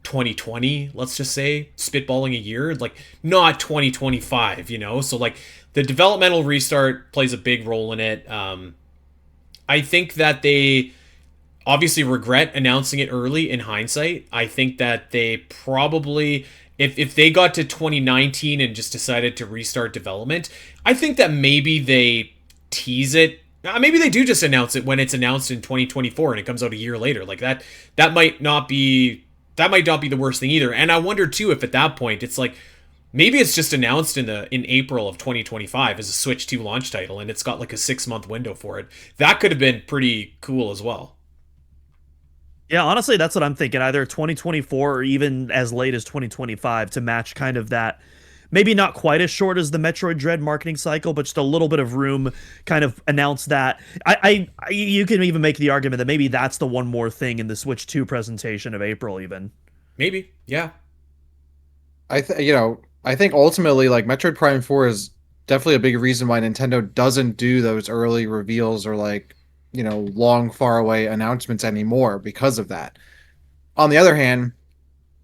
2020, let's just say, spitballing a year, like not 2025, you know? So like the developmental restart plays a big role in it. I think that they obviously regret announcing it early in hindsight. I think that they probably, if they got to 2019 and just decided to restart development, I think that maybe they tease it. Maybe they do just announce it when it's announced in 2024 and it comes out a year later. Like that might not be the worst thing either. And I wonder too if at that point it's like maybe it's just announced in April of 2025 as a Switch 2 launch title and it's got like a 6-month window for it. That could have been pretty cool as well. Yeah, honestly, that's what I'm thinking. Either 2024 or even as late as 2025 to match kind of that, maybe not quite as short as the Metroid Dread marketing cycle, but just a little bit of room, kind of announce that. You can even make the argument that maybe that's the one more thing in the Switch 2 presentation of April even. Maybe, yeah. I think ultimately, like, Metroid Prime 4 is definitely a big reason why Nintendo doesn't do those early reveals or, like, long, far away announcements anymore because of that. On the other hand,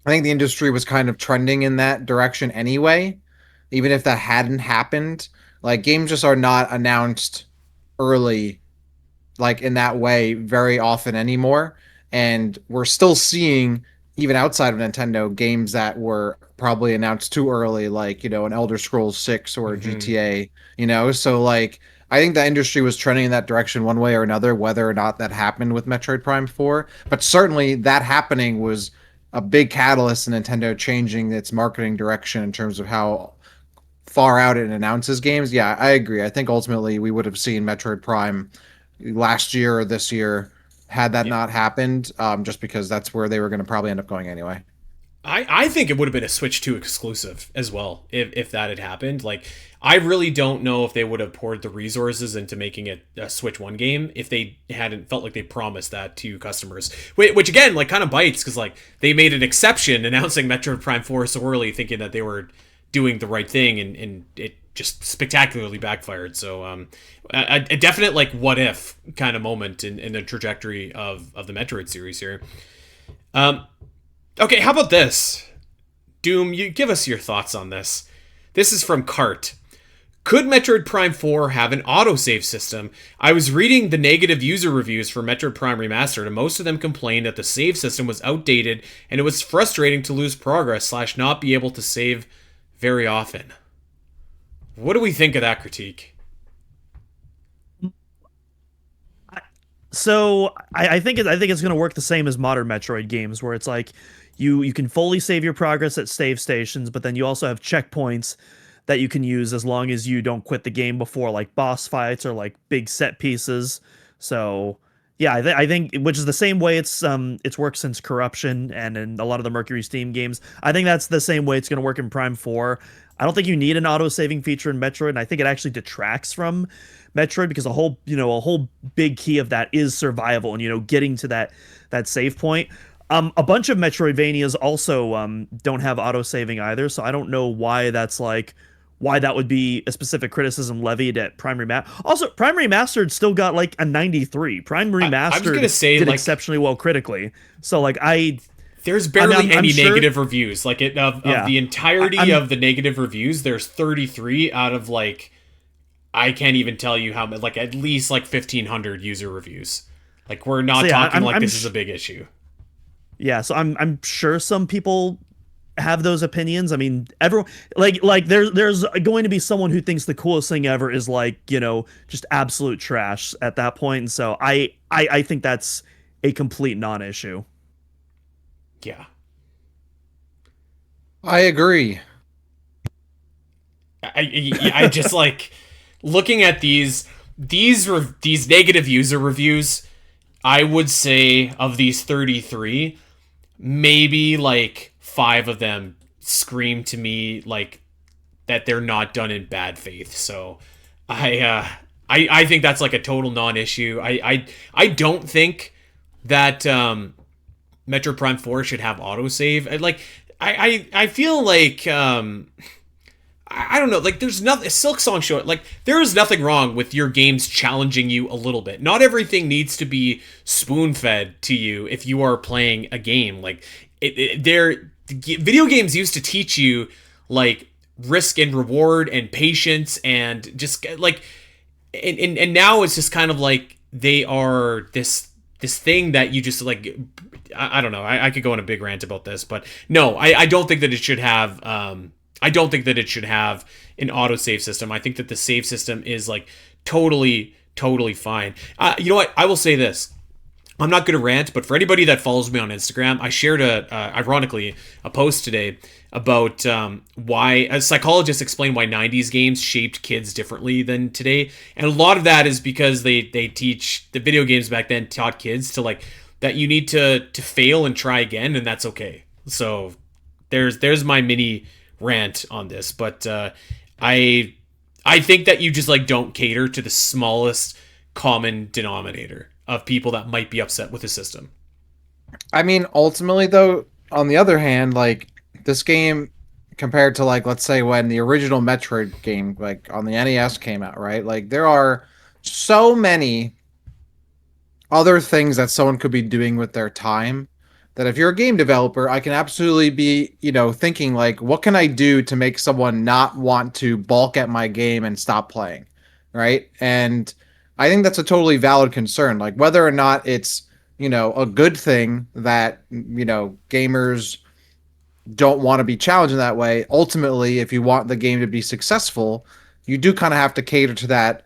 I think the industry was kind of trending in that direction anyway. Even if that hadn't happened, like, games just are not announced early, like, in that way very often anymore. And we're still seeing, even outside of Nintendo, games that were probably announced too early, like, an Elder Scrolls 6 or a GTA, so, like, I think the industry was trending in that direction one way or another, whether or not that happened with Metroid Prime 4. But certainly that happening was a big catalyst in Nintendo changing its marketing direction in terms of how far out it announces games. Yeah, I agree. I think ultimately we would have seen Metroid Prime last year or this year had that not happened, just because that's where they were going to probably end up going anyway. I think it would have been a Switch 2 exclusive as well if that had happened. Like, I really don't know if they would have poured the resources into making it a Switch 1 game if they hadn't felt like they promised that to customers. Which again, like, kind of bites, because, like, they made an exception announcing Metroid Prime 4 so early, thinking that they were doing the right thing, and it just spectacularly backfired. So a definite, like, what if kind of moment in the trajectory of the Metroid series here. Okay, how about this? Doom, you give us your thoughts on this. This is from Cart. Could Metroid Prime 4 have an autosave system? I was reading the negative user reviews for Metroid Prime Remastered, and most of them complained that the save system was outdated, and it was frustrating to lose progress / not be able to save very often. What do we think of that critique? So I think it's going to work the same as modern Metroid games, where it's like you can fully save your progress at save stations, but then you also have checkpoints that you can use as long as you don't quit the game before, like, boss fights or, like, big set pieces. So yeah, I think, which is the same way it's worked since Corruption and in a lot of the Mercury Steam games. I think that's the same way it's going to work in Prime 4. I don't think you need an auto-saving feature in Metroid, and I think it actually detracts from Metroid, because a whole big key of that is survival and, getting to that save point. A bunch of Metroidvanias also don't have auto-saving either, so I don't know why that would be a specific criticism levied at Prime Remastered. Also, Prime Remastered still got like a 93. Prime Remastered I was gonna say, did like, exceptionally well critically. So, like, there's barely any sure, negative reviews. Like, of the entirety of the negative reviews, there's 33 out of, like, I can't even tell you how many, like, at least like 1,500 user reviews. Like, we're not talking this is a big issue. Yeah, so I'm sure some people have those opinions. I mean, everyone like there's going to be someone who thinks the coolest thing ever is like, just absolute trash at that point. And so I think that's a complete non-issue. Yeah. I agree. I just like looking at these negative user reviews. I would say of these 33, maybe like 5 of them scream to me like that they're not done in bad faith. So I think that's like a total non-issue. I don't think that Metroid Prime 4 should have autosave. Like I feel like I don't know, like there's nothing, Silk Song show it, like there is nothing wrong with your games challenging you a little bit. Not everything needs to be spoon-fed to you if you are playing a game. Like video games used to teach you like risk and reward and patience and just like and now it's just kind of like they are this thing that you just like I don't know. I could go on a big rant about this, but no, I don't think that it should have I don't think that it should have an autosave system. I think that the save system is like totally fine. You know what? I will say this. I'm not going to rant, but for anybody that follows me on Instagram, I shared ironically, a post today about why a psychologist explained why 90s games shaped kids differently than today. And a lot of that is because they teach the video games back then taught kids to like that you need to fail and try again, and that's okay. So there's my mini rant on this, but I think that you just like don't cater to the smallest common denominator of people that might be upset with the system. I mean, ultimately though, on the other hand, like this game compared to like let's say when the original Metroid game like on the NES came out, right? Like there are so many other things that someone could be doing with their time that if you're a game developer, I can absolutely be, thinking like, what can I do to make someone not want to balk at my game and stop playing, right? And I think that's a totally valid concern. Like whether or not it's, a good thing that, gamers don't want to be challenged in that way. Ultimately, if you want the game to be successful, you do kind of have to cater to that,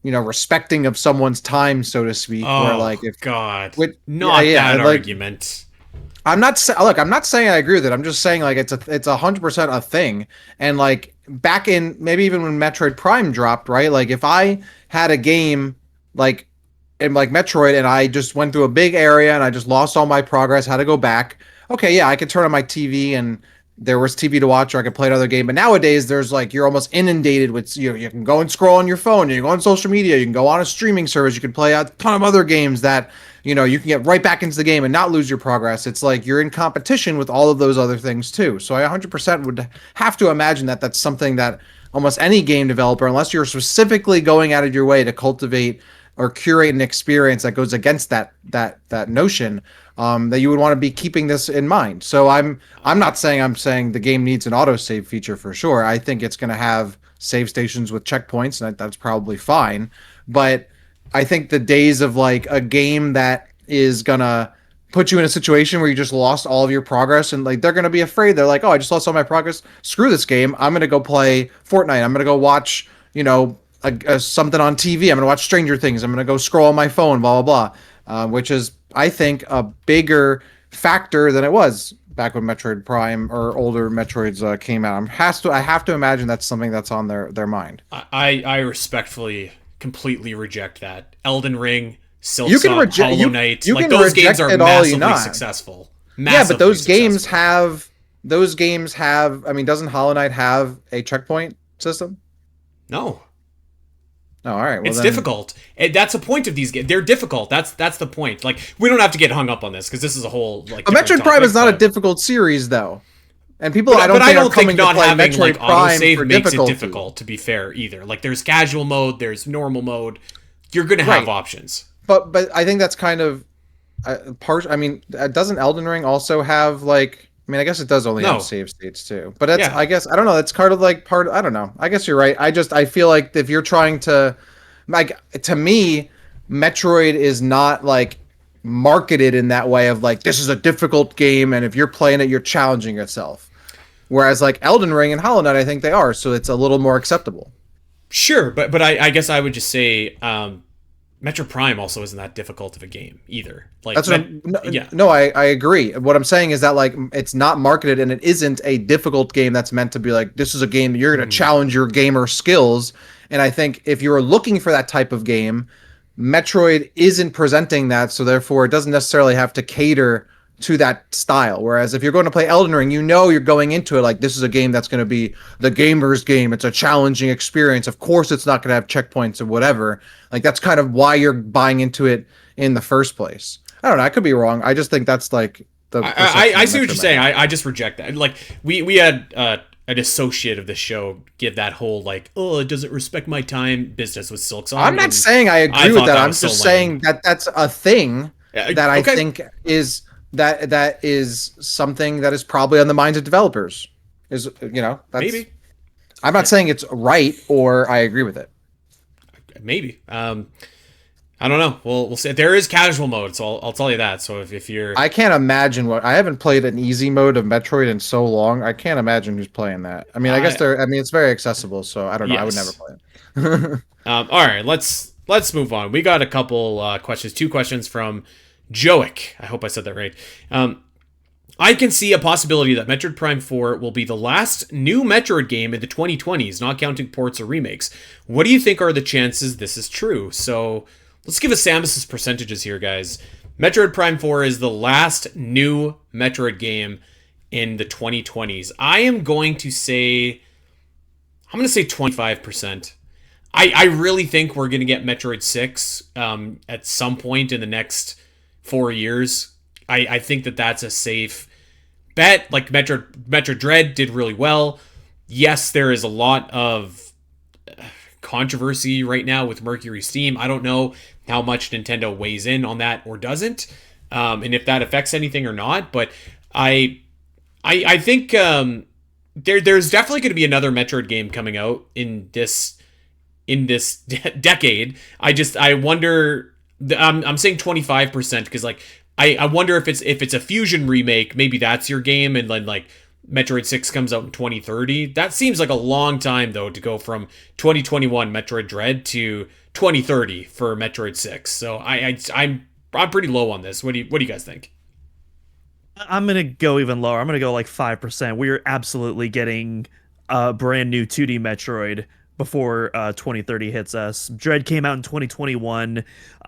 respecting of someone's time, so to speak. Oh, where like, if God, not that like, argument. I'm not saying I agree with it. I'm just saying like it's 100% a thing. And like back in maybe even when Metroid Prime dropped, right? Like if I had a game like in like Metroid and I just went through a big area and I just lost all my progress, had to go back. Okay, yeah, I could turn on my TV and there was TV to watch, or I could play another game. But nowadays, there's like you're almost inundated with you can go and scroll on your phone, you can go on social media, you can go on a streaming service, you can play a ton of other games that you can get right back into the game and not lose your progress. It's like you're in competition with all of those other things too. So I 100% would have to imagine that that's something that almost any game developer, unless you're specifically going out of your way to cultivate or curate an experience that goes against that notion, that you would want to be keeping this in mind. So I'm not saying the game needs an autosave feature for sure. I think it's going to have save stations with checkpoints, and that's probably fine. But I think the days of like a game that is going to put you in a situation where you just lost all of your progress and like they're going to be afraid. They're like, oh, I just lost all my progress. Screw this game. I'm going to go play Fortnite. I'm going to go watch, something on TV. I'm going to watch Stranger Things. I'm going to go scroll on my phone, blah, blah, blah. Which is, I think, a bigger factor than it was back when Metroid Prime or older Metroids came out. I have to imagine that's something that's on their mind. I respectfully completely reject that. Elden Ring, Sylux, Hollow Knight, like those games are massively successful. Yeah, but those games have. I mean, doesn't Hollow Knight have a checkpoint system? No. Oh, all right. Well, it's difficult. That's the point of these games. They're difficult. That's the point. Like we don't have to get hung up on this because this is a whole like. But Metroid Prime is not a difficult series, though, and people I don't think not having Metroid like Prime autosave makes it difficult. To be fair, either like there's casual mode, there's normal mode. You're gonna have options. But I think that's kind of I mean, doesn't Elden Ring also have like? I mean, I guess it does only have save states too. But that's I guess I don't know. That's kind of like I don't know. I guess you're right. I feel like if you're trying to, like, to me, Metroid is not like marketed in that way of like, this is a difficult game, and if you're playing it, you're challenging yourself. Whereas like Elden Ring and Hollow Knight, I think they are, so it's a little more acceptable. Sure, but I guess I would just say Metroid Prime also isn't that difficult of a game either. Like That's what I agree. What I'm saying is that like it's not marketed, and it isn't a difficult game that's meant to be like, this is a game that you're going to challenge your gamer skills. And I think if you're looking for that type of game, Metroid isn't presenting that, so therefore it doesn't necessarily have to cater to that style. Whereas if you're going to play Elden Ring, you know you're going into it like, this is a game that's going to be the gamer's game. It's a challenging experience. Of course, it's not going to have checkpoints or whatever. Like, that's kind of why you're buying into it in the first place. I don't know. I could be wrong. I just think that's like the. I see what you're saying. I just reject that. Like we had an associate of the show give that whole like, oh, it doesn't respect my time business with Sylux. I'm not saying I agree with that. I'm just saying that that's a thing that I think is. That is something that is probably on the minds of developers. Is that's, maybe. I'm not saying it's right or I agree with it. Maybe. I don't know. We'll see. There is casual mode, so I'll tell you that. So if you're, I can't imagine I haven't played an easy mode of Metroid in so long. I can't imagine who's playing that. I mean, I guess it's very accessible, so I don't know. Yes. I would never play it. All right, let's move on. We got a couple questions. 2 questions from Joic. I hope I said that right. I can see a possibility that Metroid Prime 4 will be the last new Metroid game in the 2020s, not counting ports or remakes. What do you think are the chances this is true? So let's give us Samus's percentages here, guys. Metroid Prime 4 is the last new Metroid game in the 2020s. I'm going to say 25%. I really think we're going to get Metroid 6 at some point in the next 4 years. I think that's a safe bet. Like Metroid Dread did really well. Yes, there is a lot of controversy right now with Mercury Steam. I don't know how much Nintendo weighs in on that or doesn't, and if that affects anything or not. But I think there's definitely going to be another Metroid game coming out in this decade. I wonder. I'm saying 25% because like I wonder if it's a Fusion remake, maybe that's your game, and then like Metroid 6 comes out in 2030. That seems like a long time though to go from 2021 Metroid Dread to 2030 for Metroid 6. So I'm pretty low on this. What do you guys think? I'm gonna go even lower. I'm gonna go like 5%. We're absolutely getting a brand new 2D Metroid before 2030 hits us. Dread came out in 2021.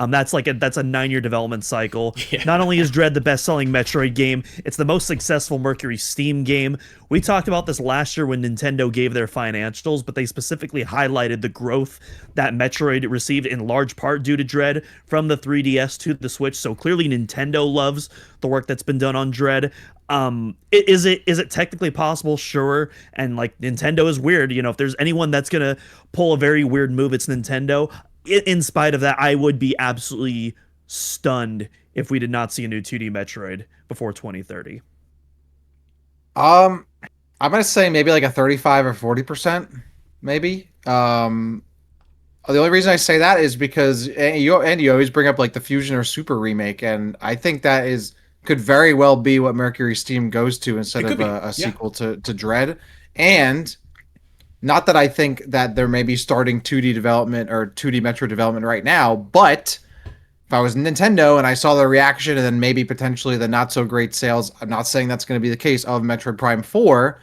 That's a 9-year development cycle. Yeah. Not only is Dread the best-selling Metroid game, it's the most successful Mercury Steam game. We talked about this last year when Nintendo gave their financials, but they specifically highlighted the growth that Metroid received in large part due to Dread from the 3DS to the Switch. So clearly Nintendo loves the work that's been done on Dread. Is it technically possible? Sure. And like Nintendo is weird. If there's anyone that's gonna pull a very weird move, it's Nintendo. In spite of that, I would be absolutely stunned if we did not see a new 2D Metroid before 2030. I'm gonna say maybe like a 35 or 40%, maybe. The only reason I say that is because you always bring up like the Fusion or Super remake, and I think that could very well be what Mercury Steam goes to instead of a sequel to Dread. And not that I think that they're maybe starting 2D development or 2D Metroid development right now, but if I was Nintendo and I saw the reaction and then maybe potentially the not so great sales, I'm not saying that's going to be the case of Metroid Prime 4,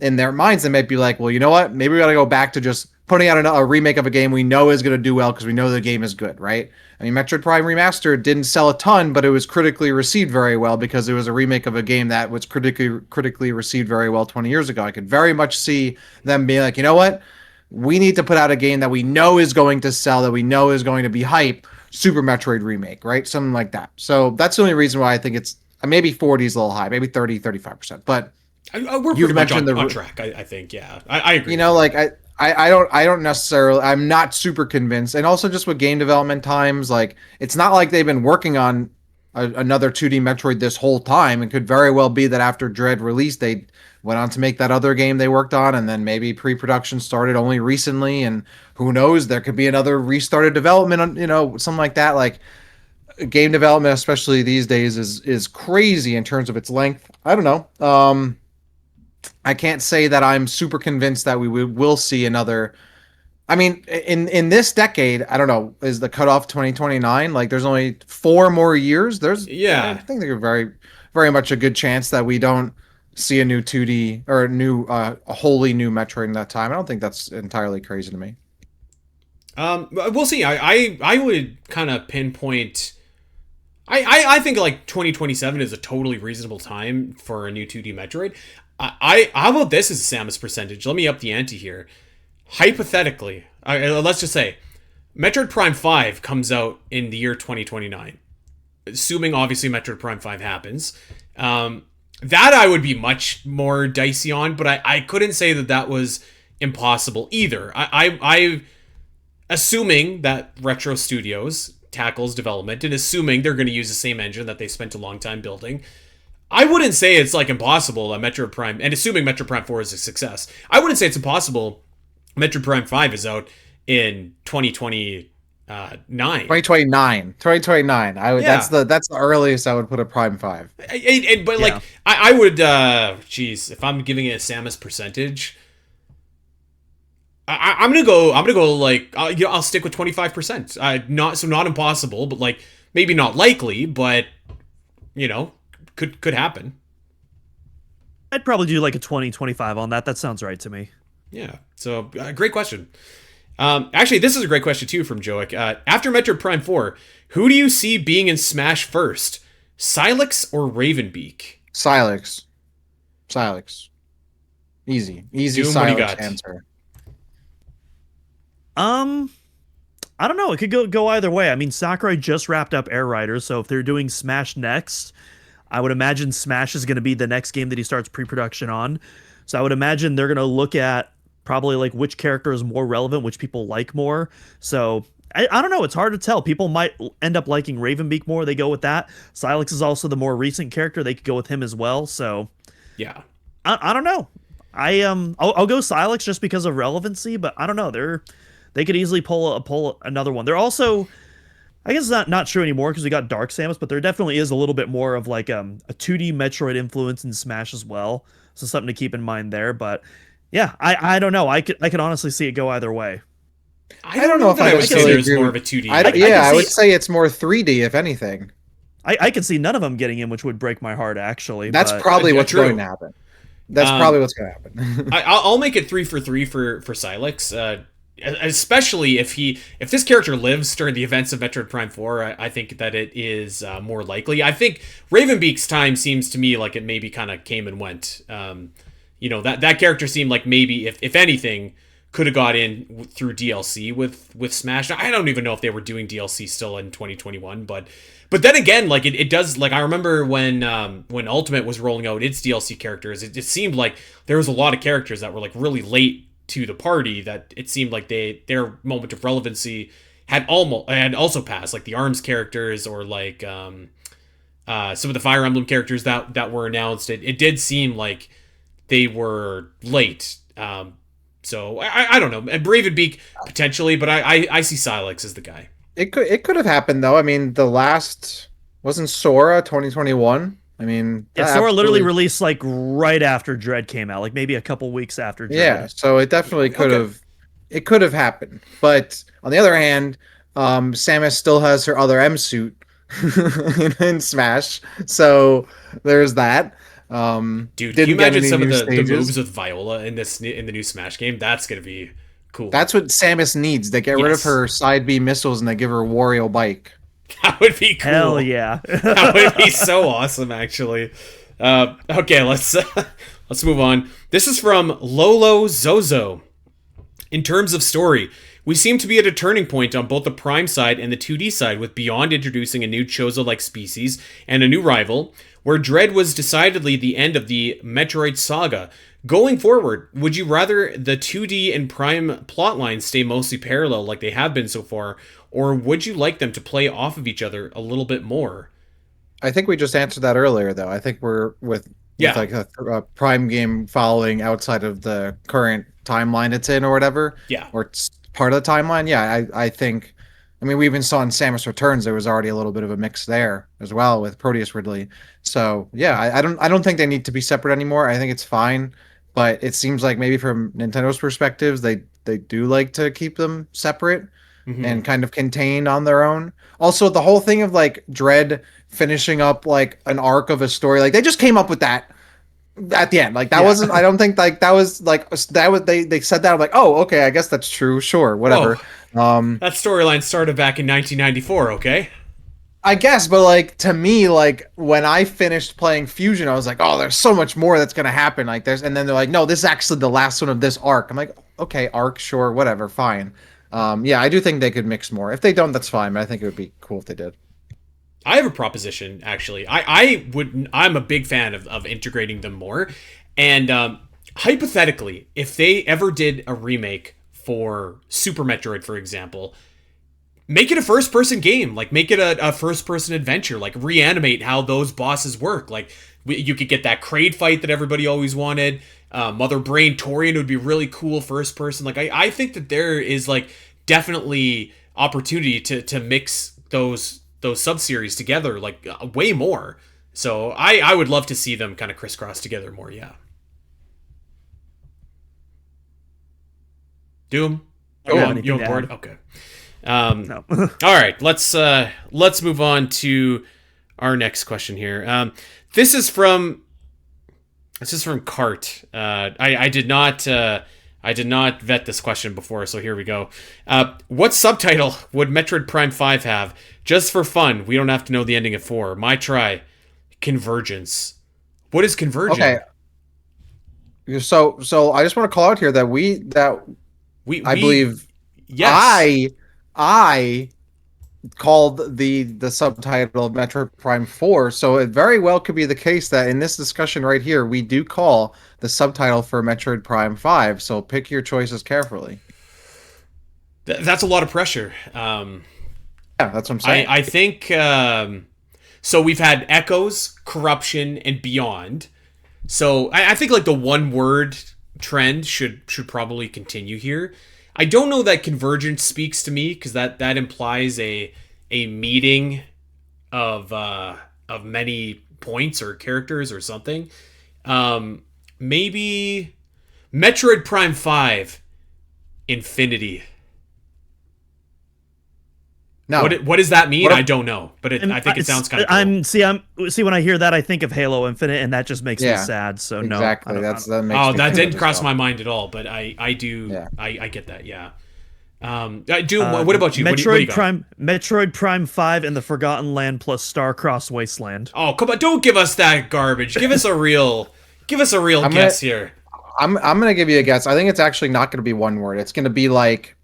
in their minds they might be like, well, you know what? Maybe we got to go back to just putting out a remake of a game we know is going to do well because we know the game is good, right? I mean, Metroid Prime Remastered didn't sell a ton, but it was critically received very well because it was a remake of a game that was critically received very well 20 years ago. I could very much see them being like, you know what? We need to put out a game that we know is going to sell, that we know is going to be hype. Super Metroid remake, right? Something like that. So that's the only reason why I think it's maybe 40 is a little high, maybe 30, 35%. But we're pretty much on track, I think. Yeah, I agree. I don't necessarily, I'm not super convinced. And also just with game development times, like it's not like they've been working on another 2D Metroid this whole time. It could very well be that after Dread released, they went on to make that other game they worked on, and then maybe pre-production started only recently, and who knows, there could be another restarted development, something like that. Like game development, especially these days, is crazy in terms of its length. I don't know. I can't say that I'm super convinced that we will see another. I mean, in this decade, I don't know, is the cutoff 2029? Like, there's only 4 more years. I think there's very much a good chance that we don't see a new 2D or a wholly new Metroid in that time. I don't think that's entirely crazy to me. We'll see. I would kind of pinpoint. I think like 2027 is a totally reasonable time for a new 2D Metroid. How about this as a Samus percentage? Let me up the ante here. Hypothetically, let's just say Metroid Prime 5 comes out in the year 2029. Assuming obviously Metroid Prime 5 happens. That I would be much more dicey on, but I couldn't say that was impossible either. I assuming that Retro Studios tackles development and assuming they're going to use the same engine that they spent a long time building, I wouldn't say it's like impossible that Metroid Prime, and assuming Metroid Prime 4 is a success, I wouldn't say it's impossible Metroid Prime 5 is out in 2029. 2029. That's the earliest I would put a Prime 5. But like I would if I'm giving it a Samus percentage, I'm gonna go like I'll stick with 25%. Not impossible, but like maybe not likely, but could happen. I'd probably do like a 20-25 on that. That sounds right to me. Yeah. So great question. Actually, this is a great question too from Joic. After Metroid Prime 4, who do you see being in Smash first? Sylux or Ravenbeak? Sylux. Easy Doom, Sylux answer. I don't know. It could go either way. I mean, Sakurai just wrapped up Air Riders, so if they're doing Smash next, I would imagine Smash is going to be the next game that he starts pre-production on. So I would imagine they're going to look at probably like which character is more relevant, which people like more. So I don't know. It's hard to tell. People might end up liking Ravenbeak more. They go with that. Sylux is also the more recent character. They could go with him as well. So yeah, I don't know. I'll go Sylux just because of relevancy, but I don't know. They could easily pull another one. They're also, I guess it's not true anymore because we got Dark Samus, but there definitely is a little bit more of like a 2D Metroid influence in Smash as well. So something to keep in mind there. But yeah, I don't know. I could honestly see it go either way. I don't know if I would say there's more of a 2D. I would say it's more 3D if anything. I could see none of them getting in, which would break my heart actually. That's probably what's going to happen. That's probably what's going to happen. I'll make it 3 for 3 for Sylux. Especially if this character lives during the events of Metroid Prime 4, I think that it is more likely. I think Ravenbeak's time seems to me like it maybe kind of came and went. That character seemed like maybe if anything could have got in through DLC with Smash. I don't even know if they were doing DLC still in 2021, but then again, like it does. Like I remember when Ultimate was rolling out its DLC characters, it seemed like there was a lot of characters that were like really late to the party that it seemed like their moment of relevancy had also passed, like the ARMS characters or like some of the Fire Emblem characters that were announced. It did seem like they were late. So I don't know. Ravenbeak potentially, but I see Sylux as the guy. It could have happened though. I mean, the last wasn't Sora 2021. I mean, yeah, Sora literally released like right after Dread came out, like maybe a couple weeks after Dread. Yeah, so it definitely could have. It could have happened, but on the other hand, Samus still has her other M suit in Smash, so there's that. Dude, can you imagine some of the moves with Viola in the new Smash game? That's gonna be cool. That's what Samus needs. They get rid of her side B missiles and they give her Wario Bike. That would be cool. Hell yeah. That would be so awesome, actually. Okay, let's move on. This is from Lolo Zozo. In terms of story, we seem to be at a turning point on both the Prime side and the 2D side, with Beyond introducing a new Chozo-like species and a new rival, where Dread was decidedly the end of the Metroid saga. Going forward, would you rather the 2D and Prime plotlines stay mostly parallel like they have been so far, or would you like them to play off of each other a little bit more? I think we just answered that earlier, though. I think we're with like a Prime game following outside of the current timeline it's in or whatever. Yeah. Or it's part of the timeline. Yeah, I think I mean, we even saw in Samus Returns there was already a little bit of a mix there as well with Proteus Ridley. So yeah, I don't think they need to be separate anymore. I think it's fine, but it seems like maybe from Nintendo's perspectives, they do like to keep them separate Mhm. and kind of contained on their own. Also, the whole thing of like Dread finishing up like an arc of a story, like they just came up with that at the end. Like that Yeah. wasn't. I don't think like that was like that was they said that. I'm like, oh, okay, I guess that's true. Sure, whatever. That storyline started back in 1994, okay? I guess, but like to me, like when I finished playing Fusion, I was like, oh, there's so much more that's gonna happen. Like there's, and then they're like, no, this is actually the last one of this arc. I'm like, okay, arc, sure, whatever, fine. Yeah, I do think they could mix more. If they don't, that's fine. But I think it would be cool if they did. I have a proposition, actually. I'm a big fan of integrating them more. And hypothetically, if they ever did a remake for Super Metroid, for example, make it a first-person game. Like, make it a first-person adventure. Like, reanimate how those bosses work. Like, you could get that Kraid fight that everybody always wanted. Mother Brain Torian would be really cool first-person. Like, I think that there is, like, definitely opportunity to mix those sub-series together, like, way more. So I would love to see them kind of crisscross together more, yeah. Doom? I don't have You anything on to board? add. Okay. No. All right, let's move on to our next question here. This is from Cart. I did not vet this question before, so here we go. What subtitle would Metroid Prime 5 have? Just for fun, we don't have to know the ending of 4. My try. Convergence. What is convergence? Okay. So I just want to call out here that I believe yes. I called the subtitle of Metroid Prime 4, so it very well could be the case that in this discussion right here, we do call the subtitle for Metroid Prime 5, so pick your choices carefully. That's a lot of pressure. Yeah, that's what I'm saying. I think so we've had Echoes, Corruption, and Beyond. So I think like the one word trend should probably continue here. I don't know that Convergence speaks to me because that implies a meeting of many points or characters or something. Maybe Metroid Prime 5 Infinity. No. What does that mean? What if- I don't know, but I think it sounds kind of cool. See when I hear that, I think of Halo Infinite, and that just makes me Yeah, sad. So exactly. no, That makes Oh, me that think didn't of cross stuff. my mind at all, but I do. Yeah. I get that. Yeah. What about you? What do you got? Metroid Prime 5 and the Forgotten Land plus Star-Crossed Wasteland. Oh, come on! Don't give us that garbage. Give us a real guess here. I'm gonna give you a guess. I think it's actually not gonna be one word. It's gonna be like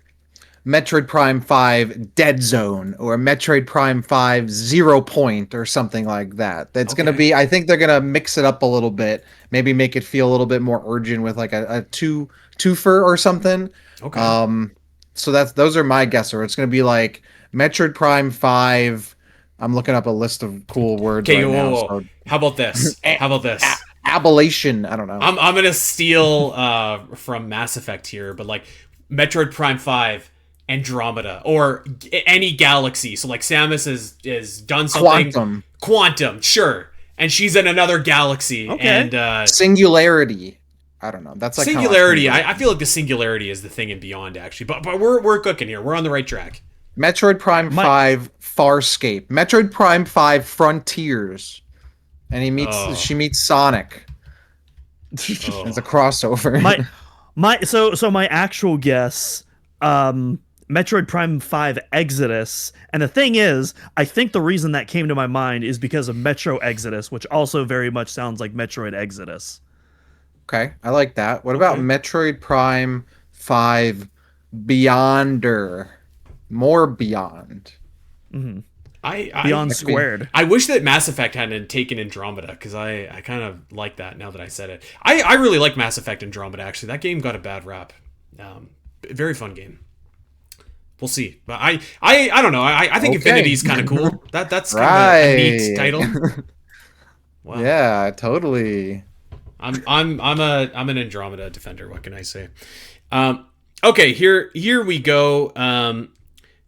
Metroid Prime 5 Dead Zone or Metroid Prime 5 Zero Point or something like that. That's going to be, I think they're going to mix it up a little bit, maybe make it feel a little bit more urgent with like a twofer or something. Okay. So those are my guesses. It's going to be like Metroid Prime 5. I'm looking up a list of cool words Okay. right now. Whoa. So How about this? ablation. I don't know. I'm gonna steal from Mass Effect here, but like Metroid Prime 5 Andromeda or any galaxy. So like Samus is done something. Quantum, sure. And she's in another galaxy. Okay. And Singularity. I don't know. That's like Singularity. I feel like the Singularity is the thing in Beyond, actually. But we're cooking here. We're on the right track. Metroid Prime 5 Farscape. Metroid Prime 5 Frontiers. And she meets Sonic. It's a crossover. My actual guess, Metroid Prime 5 Exodus. And the thing is, I think the reason that came to my mind is because of Metro Exodus, which also very much sounds like Metroid Exodus. Okay, I like that. What about Metroid Prime 5 Beyonder? More Beyond. Mm-hmm. Beyond Squared. I wish that Mass Effect hadn't taken Andromeda, because I kind of like that now that I said it. I really like Mass Effect Andromeda, actually. That game got a bad rap. Very fun game. We'll see. But I don't know. I think Infinity's kind of cool. That's kind of a neat title. Wow. Yeah, totally. I'm an Andromeda defender. What can I say? Okay, here we go.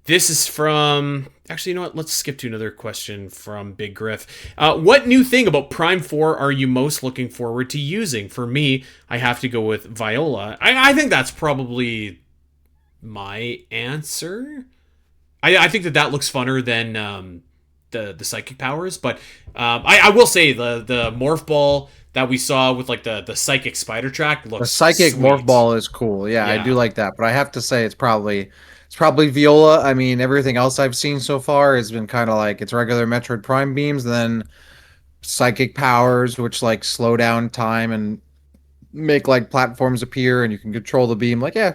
This is from... Actually, you know what? Let's skip to another question from Big Griff. What new thing about Prime 4 are you most looking forward to using? For me, I have to go with Viola. I think that's probably my answer. I think that looks funner than the psychic powers, but I will say the morph ball that we saw with like the psychic spider track looks The psychic sweet. morph ball is cool. Yeah, I Yeah. do like that, but I have to say it's probably Viola. I mean, everything else I've seen so far has been kind of like it's regular Metroid Prime beams, then psychic powers, which like slow down time and make like platforms appear, and you can control the beam. Like, yeah,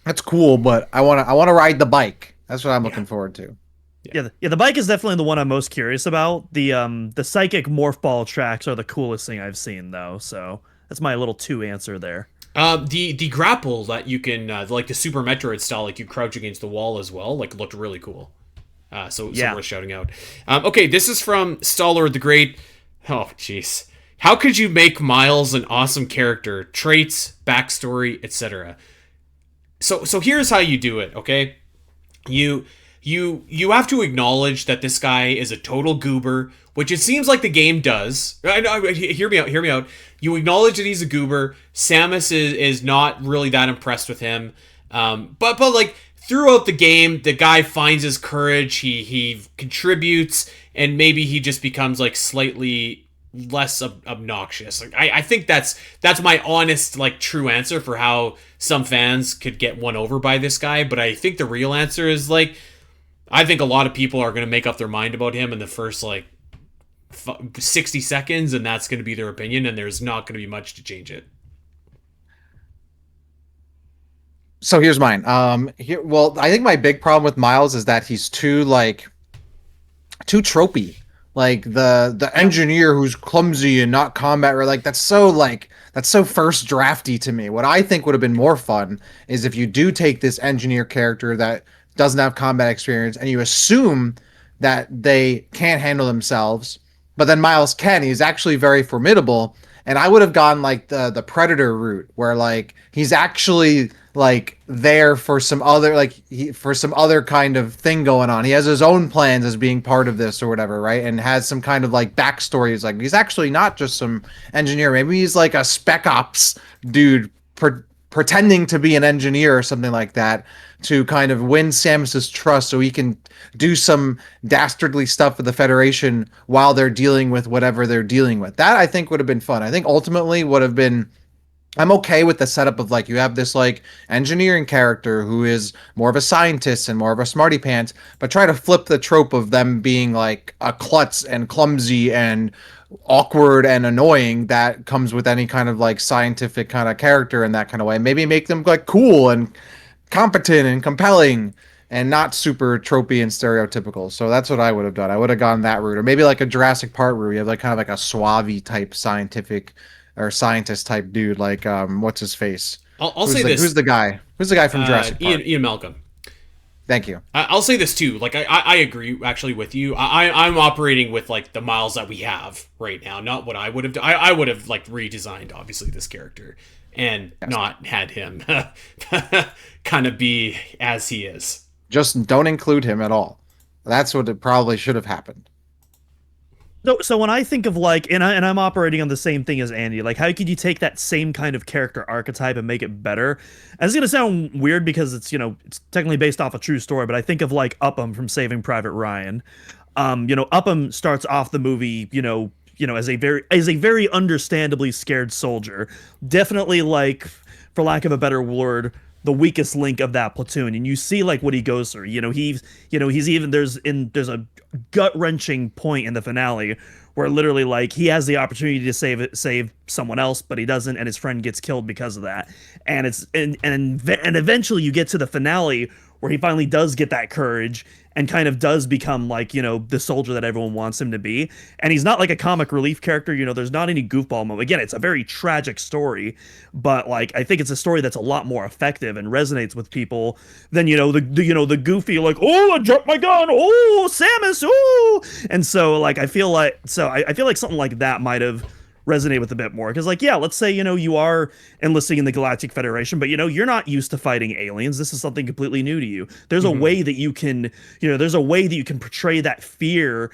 that's cool, but I wanna ride the bike. That's what I'm looking forward to. Yeah, the bike is definitely the one I'm most curious about. The psychic morph ball tracks are the coolest thing I've seen though, so that's my little 2 answer there. The grapple that you can like the Super Metroid style, like you crouch against the wall as well, like looked really cool. So Yeah. worth shouting out. Okay, this is from Staller the Great. Oh, jeez. How could you make Myles an awesome character? Traits, backstory, etc. So here's how you do it. Okay, you have to acknowledge that this guy is a total goober, which it seems like the game does. Hear me out. You acknowledge that he's a goober. Samus is not really that impressed with him. But like throughout the game, the guy finds his courage. He contributes, and maybe he just becomes like slightly less obnoxious. Like I think that's my honest, like, true answer for how some fans could get won over by this guy. But I think the real answer is like, I think a lot of people are going to make up their mind about him in the first like 60 seconds, and that's going to be their opinion, and there's not going to be much to change it. So here's mine. Well, I think my big problem with Myles is that he's too tropey. Like the engineer who's clumsy and not combat, or that's so first drafty to me. What I think would have been more fun is if you do take this engineer character that doesn't have combat experience and you assume that they can't handle themselves, but then Myles can. He's actually very formidable, and I would have gone like the Predator route, where like he's actually like there for some other for some other kind of thing going on. He has his own plans as being part of this or whatever, right? And has some kind of like backstory. He's like, he's actually not just some engineer. Maybe he's like a spec ops dude pretending to be an engineer or something like that, to kind of win Samus's trust so he can do some dastardly stuff for the Federation while they're dealing with whatever they're dealing with. That I think would have been fun. I think ultimately would have been, I'm okay with the setup of like you have this like engineering character who is more of a scientist and more of a smarty pants, but try to flip the trope of them being like a klutz and clumsy and awkward and annoying that comes with any kind of like scientific kind of character in that kind of way. Maybe make them like cool and competent and compelling and not super tropey and stereotypical. So that's what I would have done. I would have gone that route, or maybe like a Jurassic Park route. You have like kind of like a suave type scientific or scientist type dude, like what's his face? I'll say this. Who's the guy? Who's the guy from Jurassic Park? Ian Malcolm. Thank you. I'll say this too. Like I agree actually with you. I'm operating with like the Myles that we have right now, not what I would have done. I would have like redesigned obviously this character and not had him kind of be as he is. Just don't include him at all. That's what it probably should have happened. So when I think of like, and I'm operating on the same thing as Andy, like how could you take that same kind of character archetype and make it better? And it's gonna sound weird because it's it's technically based off a true story, but I think of like Upham from Saving Private Ryan. Upham starts off the movie, as a very understandably scared soldier, definitely like, for lack of a better word, the weakest link of that platoon, and you see like what he goes through. He's even there's a gut-wrenching point in the finale where literally like he has the opportunity to save someone else, but he doesn't, and his friend gets killed because of that. And eventually you get to the finale where he finally does get that courage and kind of does become like, the soldier that everyone wants him to be. And he's not like a comic relief character, there's not any goofball moment. Again, it's a very tragic story, but like I think it's a story that's a lot more effective and resonates with people than, the goofy like, oh, I dropped my gun, oh, Samus, oh. And so like I feel like something like that might have resonate with a bit more. Because, like, yeah, let's say, you are enlisting in the Galactic Federation, but, you're not used to fighting aliens. This is something completely new to you. There's a way that you can, portray that fear,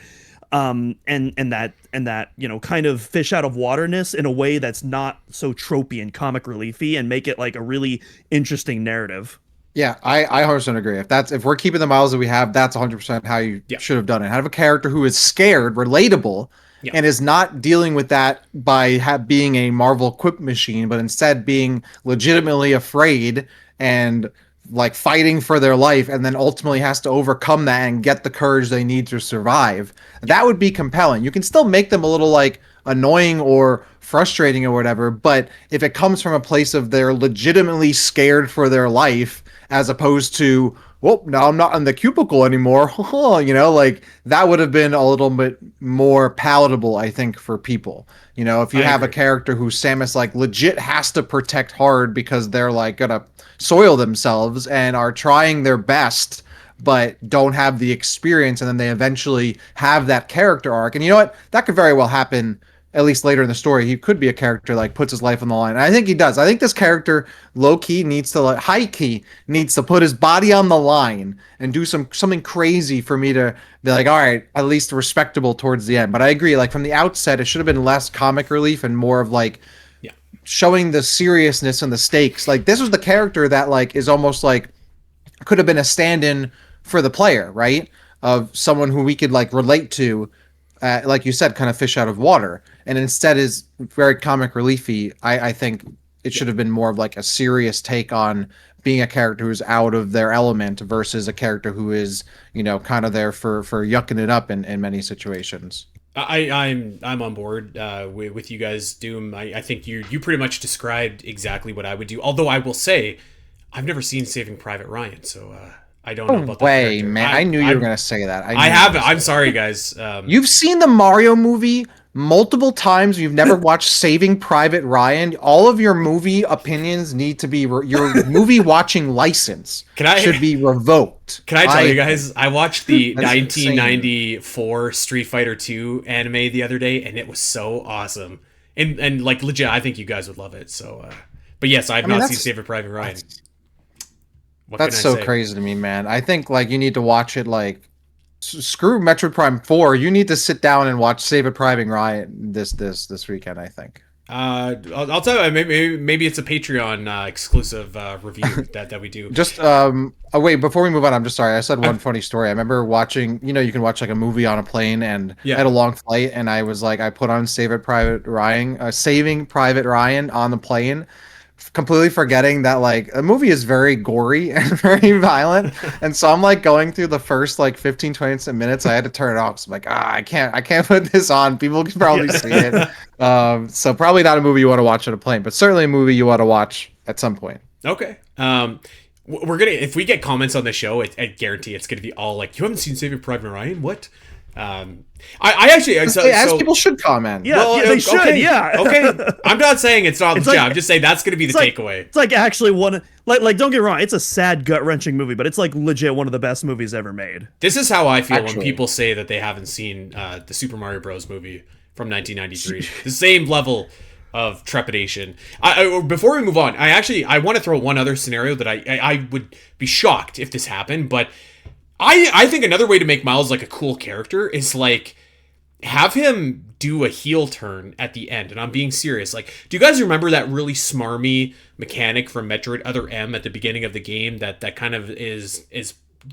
and that kind of fish out of waterness in a way that's not so tropey and comic reliefy, and make it like a really interesting narrative. Yeah, I 100% agree. If we're keeping the Myles that we have, that's 100% how you should have done it. Have a character who is scared, relatable, and is not dealing with that by being a Marvel quip machine, but instead being legitimately afraid and like fighting for their life, and then ultimately has to overcome that and get the courage they need to survive. That would be compelling. You can still make them a little like annoying or frustrating or whatever, but if it comes from a place of they're legitimately scared for their life, as opposed to, well, now I'm not in the cubicle anymore, like that would have been a little bit more palatable, I think, for people. If you have a character who Samus like legit has to protect hard because they're like gonna soil themselves and are trying their best, but don't have the experience, and then they eventually have that character arc. And you know what? That could very well happen. At least later in the story, he could be a character like puts his life on the line. And I think he does. I think this character high key needs to put his body on the line and do something crazy for me to be like, all right, at least respectable towards the end. But I agree, like from the outset, it should have been less comic relief and more of like showing the seriousness and the stakes. Like this was the character that like is almost like could have been a stand-in for the player, right? Of someone who we could like relate to. Like you said, kind of fish out of water, and instead is very comic reliefy. I think it should have been more of like a serious take on being a character who's out of their element versus a character who is, kind of there for yucking it up in many situations. I'm on board with you guys, Doom. I think you pretty much described exactly what I would do. Although I will say, I've never seen Saving Private Ryan, so I don't know about that character. Man, I knew you were going to say that. I haven't. I'm sorry, guys. You've seen the Mario movie multiple times. You've never watched Saving Private Ryan. All of your movie opinions need to be your movie watching license should be revoked. Can I tell you guys? I watched the 1994 Street Fighter 2 anime the other day, and it was so awesome. And like legit, I think you guys would love it. So, but yes, I've not seen Saving Private Ryan. That's so crazy to me, man. I think like you need to watch it like screw Metroid Prime 4. You need to sit down and watch Saving Private Ryan this weekend, I think. I'll tell you, maybe it's a Patreon exclusive review that we do. Just wait, before we move on, I'm just sorry. I said one funny story. I remember watching, you can watch like a movie on a plane, and I had a long flight, and I was like, I put on Saving Private Ryan on the plane, completely forgetting that like a movie is very gory and very violent, and so I'm like going through the first like 15-20 minutes. I had to turn it off. So I'm like, I can't put this on. People can probably see it. So probably not a movie you want to watch on a plane, but certainly a movie you want to watch at some point. Okay. We're gonna, if we get comments on the show, I guarantee it's gonna be all like, you haven't seen Saving Private Ryan? What? I actually as people should comment. Yeah, they should. Okay, yeah. Okay. I'm not saying it's not legit. I'm just saying that's going to be the takeaway. It's like actually one like don't get me wrong, it's a sad, gut-wrenching movie, but it's like legit one of the best movies ever made. This is how I feel when people say that they haven't seen the Super Mario Bros. Movie from 1993. The same level of trepidation. Before we move on, I want to throw one other scenario that I would be shocked if this happened, but I think another way to make Myles like a cool character is like have him do a heel turn at the end. And I'm being serious. Like, do you guys remember that really smarmy mechanic from Metroid Other M at the beginning of the game that kind of is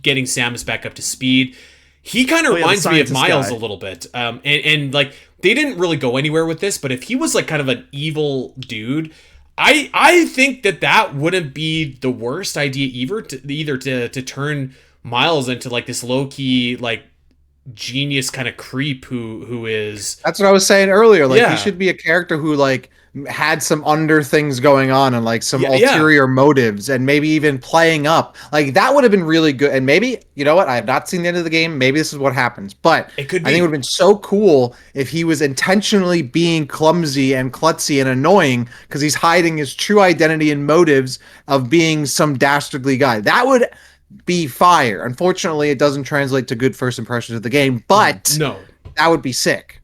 getting Samus back up to speed? He kind of reminds me of Myles a little bit. And like they didn't really go anywhere with this, but if he was like kind of an evil dude, I think that wouldn't be the worst idea either to turn Myles into like this low-key like genius kind of creep who is. That's what I was saying earlier. Like he should be a character who like had some under things going on and like some ulterior motives, and maybe even playing up. Like that would have been really good. And maybe, you know what, I have not seen the end of the game, maybe this is what happens, but it could be. I think it would have been so cool if he was intentionally being clumsy and klutzy and annoying because he's hiding his true identity and motives of being some dastardly guy. That would be fire. Unfortunately, it doesn't translate to good first impressions of the game, but no, that would be sick.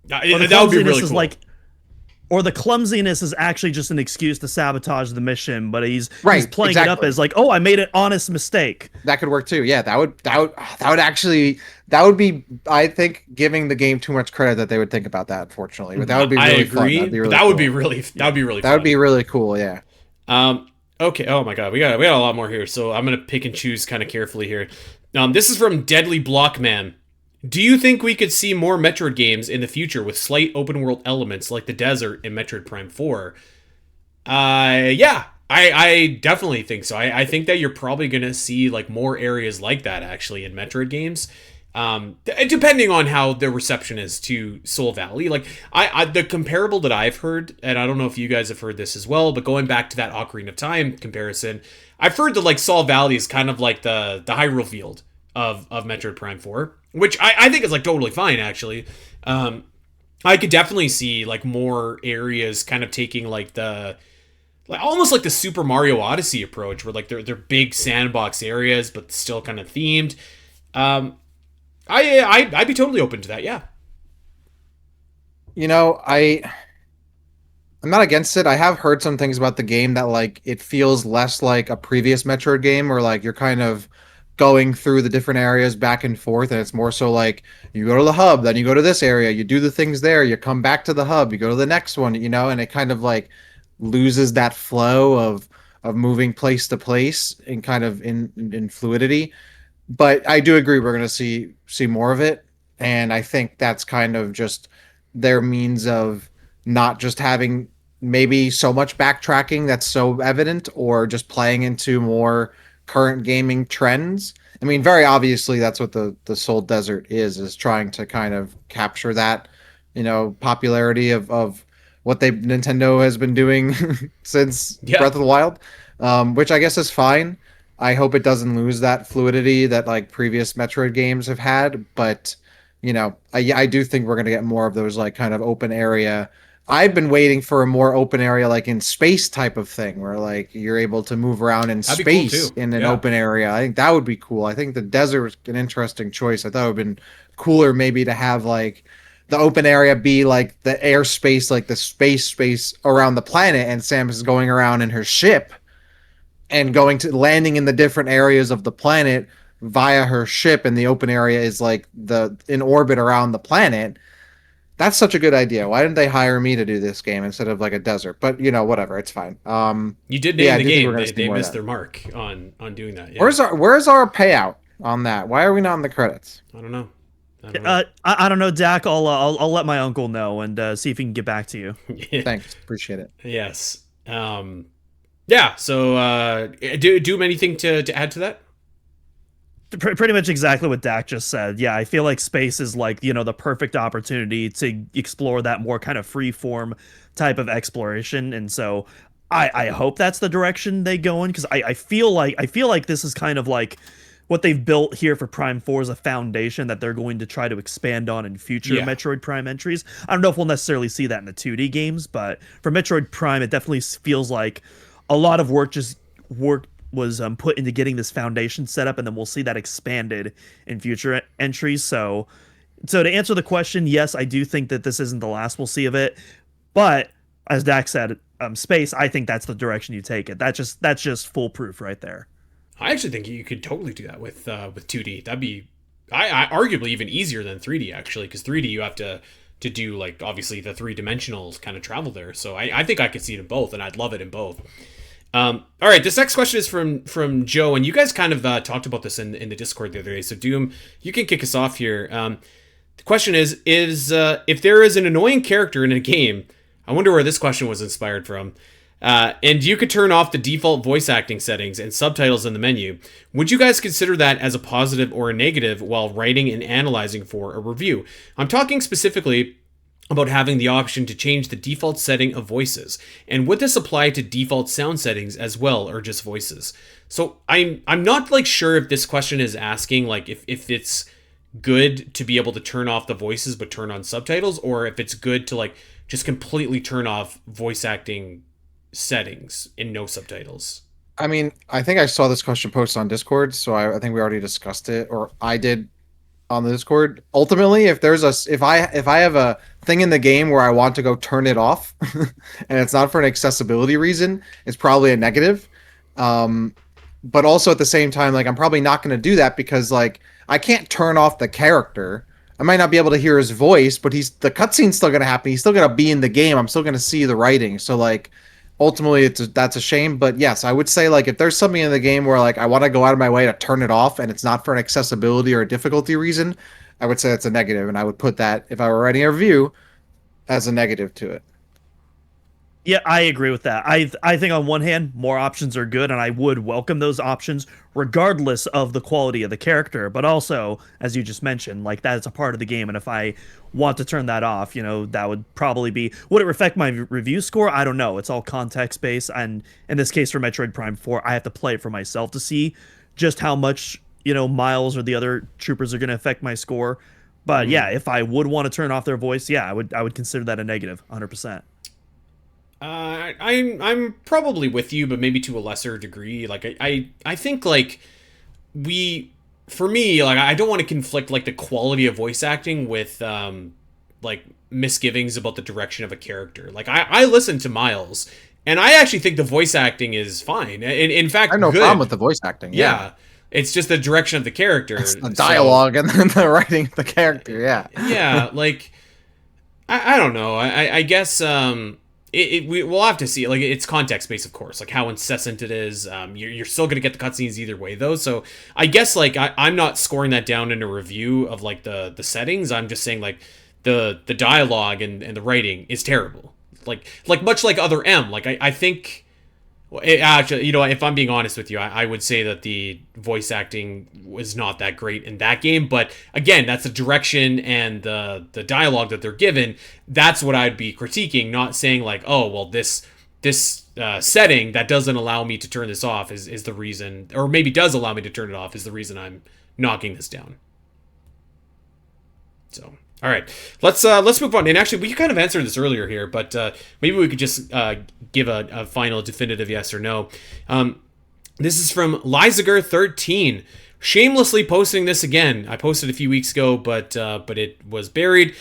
That would be really cool. or the clumsiness is actually just an excuse to sabotage the mission, but he's Right, playing it up exactly. as like, oh, I made an honest mistake. That could work too. Yeah, that would be, I think, giving the game too much credit that they would think about that, unfortunately. But that would be I really fun. agree. That'd be But really that cool. would be really That would fun. be really cool, yeah. Okay. Oh my god, we got a lot more here. So I'm gonna pick and choose kind of carefully here. This is from Deadly Blockman. Do you think we could see more Metroid games in the future with slight open world elements like the desert in Metroid Prime 4? Yeah, I definitely think so. I think that you're probably gonna see like more areas like that actually in Metroid games. Depending on how the reception is to Soul Valley, like the comparable that I've heard, and I don't know if you guys have heard this as well, but going back to that Ocarina of Time comparison, I've heard that like Soul Valley is kind of like the Hyrule Field of Metroid Prime 4, which I think is like totally fine actually. I could definitely see like more areas kind of taking like the like almost like the Super Mario Odyssey approach, where like they're big sandbox areas but still kind of themed. I'd be totally open to that. Yeah. You know, I'm not against it. I have heard some things about the game that like it feels less like a previous Metroid game where like you're kind of going through the different areas back and forth, and it's more so like you go to the hub, then you go to this area, you do the things there, you come back to the hub, you go to the next one, and it kind of like loses that flow of moving place to place and kind of in fluidity. But I do agree we're going to see more of it, and I think that's kind of just their means of not just having maybe so much backtracking that's so evident, or just playing into more current gaming trends. I mean, very obviously that's what the Soul Desert is trying to kind of capture that, popularity of what Nintendo has been doing since Yeah. Breath of the Wild, which I guess is fine. I hope it doesn't lose that fluidity that like previous Metroid games have had, but I do think we're gonna get more of those like kind of open area. I've been waiting for a more open area like in space type of thing where like you're able to move around in That'd be cool, space too. in an Yeah. open area. I think that would be cool. I think the desert was an interesting choice. I thought it would have been cooler maybe to have like the open area be like the airspace, like the space around the planet, and Samus is going around in her ship and going to landing in the different areas of the planet via her ship, and the open area is like the in orbit around the planet. That's such a good idea. Why didn't they hire me to do this game instead of like a desert? But whatever, it's fine. You did Yeah, name I the do think game. we're gonna They, see they more of missed that. their mark on doing that. Yeah. Where's our payout on that? Why are we not in the credits? I don't know. I don't know. I don't know, Dak. I'll let my uncle know and see if he can get back to you. Thanks, appreciate it. Yes. Yeah. So, do you have anything to add to that? Pretty much exactly what Dak just said. Yeah, I feel like space is like, the perfect opportunity to explore that more kind of free form type of exploration. And so I hope that's the direction they go in, because I feel like this is kind of like what they've built here for Prime 4 is a foundation that they're going to try to expand on in future Yeah. Metroid Prime entries. I don't know if we'll necessarily see that in the 2D games, but for Metroid Prime, it definitely feels like a lot of work was put into getting this foundation set up, and then we'll see that expanded in future entries. So to answer the question, yes, I do think that this isn't the last we'll see of it, but as Dak said, space, I think that's the direction you take it. That's just foolproof right there. I actually think you could totally do that with 2D. That'd be, I arguably even easier than 3D actually, because 3D you have to do like obviously the 3-dimensional kind of travel there. So I think I could see it in both, and I'd love it in both. All right, this next question is from Joe, and you guys kind of talked about this in the Discord the other day. So Doom, you can kick us off here. The question is if there is an annoying character in a game, I wonder where this question was inspired from. And you could turn off the default voice acting settings and subtitles in the menu. Would you guys consider that as a positive or a negative while writing and analyzing for a review? I'm talking specifically about having the option to change the default setting of voices. And would this apply to default sound settings as well, or just voices? So I'm not like sure if this question is asking like if it's good to be able to turn off the voices but turn on subtitles, or if it's good to like just completely turn off voice acting settings and no subtitles. I mean, I think I saw this question posted on Discord, so I think we already discussed it, or I did on the Discord. Ultimately, if I have a thing in the game where I want to go turn it off, and it's not for an accessibility reason, it's probably a negative. But also at the same time, like I'm probably not going to do that because like I can't turn off the character. I might not be able to hear his voice, but the cutscene's still going to happen. He's still going to be in the game. I'm still going to see the writing. So like ultimately that's a shame. But yes, I would say like if there's something in the game where like I want to go out of my way to turn it off and it's not for an accessibility or a difficulty reason, I would say it's a negative, and I would put that if I were writing a review as a negative to it. Yeah, I agree with that. I think on one hand, more options are good, and I would welcome those options regardless of the quality of the character. But also, as you just mentioned, like that is a part of the game, and if I want to turn that off, that would probably be would it affect my review score? I don't know. It's all context based, and in this case for Metroid Prime 4, I have to play it for myself to see just how much Myles or the other troopers are going to affect my score. But yeah, if I would want to turn off their voice, yeah, I would consider that a negative, 100%. I'm probably with you, but maybe to a lesser degree. Like I think like for me, like I don't want to conflict like the quality of voice acting with like misgivings about the direction of a character. Like I listen to Myles, and I actually think the voice acting is fine. In fact, I have no good. problem with the voice acting. Yeah. It's just the direction of the character. It's the dialogue and then the writing of the character. Yeah. Yeah, like I don't know. I guess we'll have to see. Like it's context based, of course. Like how incessant it is. You're still gonna get the cutscenes either way, though. So I guess like I'm not scoring that down in a review of like the settings. I'm just saying like the dialogue and the writing is terrible. Like much like other M. Like I think. Well, actually, if I'm being honest with you, I would say that the voice acting was not that great in that game. But again, that's the direction and the dialogue that they're given. That's what I'd be critiquing, not saying like, oh, well, this setting that doesn't allow me to turn this off is the reason, or maybe does allow me to turn it off is the reason I'm knocking this down. So. All right, let's move on. And actually, we kind of answered this earlier here, but maybe we could just give a final definitive yes or no. This is from Lysiger13, shamelessly posting this again. I posted a few weeks ago, but it was buried.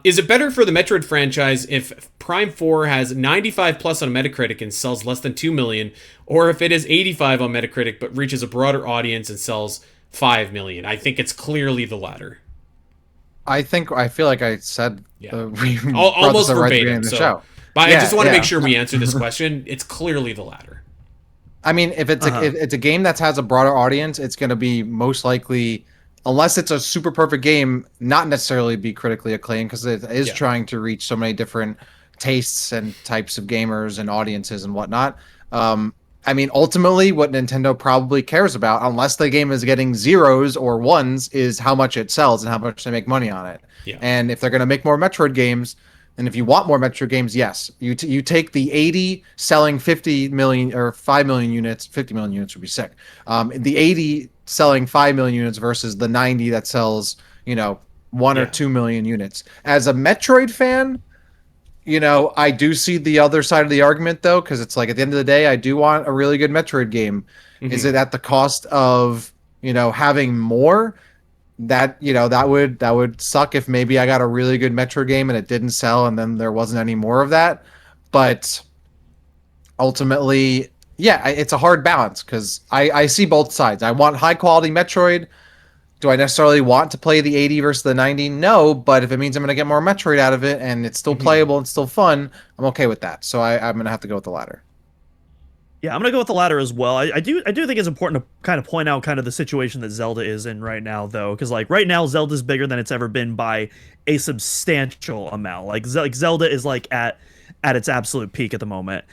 Is it better for the Metroid franchise if Prime 4 has 95 plus on Metacritic and sells less than 2 million, or if it is 85 on Metacritic but reaches a broader audience and sells 5 million? I think it's clearly the latter. I feel like I said almost verbatim. But yeah, I just want to make sure we answer this question. It's clearly the latter. I mean, if it's if it's a game that has a broader audience, it's going to be most likely, unless it's a super perfect game, not necessarily be critically acclaimed because it is trying to reach so many different tastes and types of gamers and audiences and whatnot. I mean, ultimately, what Nintendo probably cares about, unless the game is getting zeros or ones, is how much it sells and how much they make money on it. Yeah. And if they're going to make more Metroid games, and if you want more Metroid games, yes, you take the 80 selling 50 million or 5 million units. 50 million units would be sick. The 80 selling 5 million units versus the 90 that sells 1 or 2 million units. As a Metroid fan, I do see the other side of the argument, though, because it's like at the end of the day, I do want a really good Metroid game. Mm-hmm. Is it at the cost of, having more? That would suck if maybe I got a really good Metroid game and it didn't sell and then there wasn't any more of that. But ultimately, yeah, it's a hard balance because I see both sides. I want high quality Metroid. Do I necessarily want to play the 80 versus the 90? No, but if it means I'm going to get more Metroid out of it and it's still playable and still fun, I'm okay with that. So I'm going to have to go with the latter. Yeah, I'm going to go with the latter as well. I do think it's important to kind of point out kind of the situation that Zelda is in right now, though, because like right now Zelda's bigger than it's ever been by a substantial amount. Like Zelda is like at its absolute peak at the moment.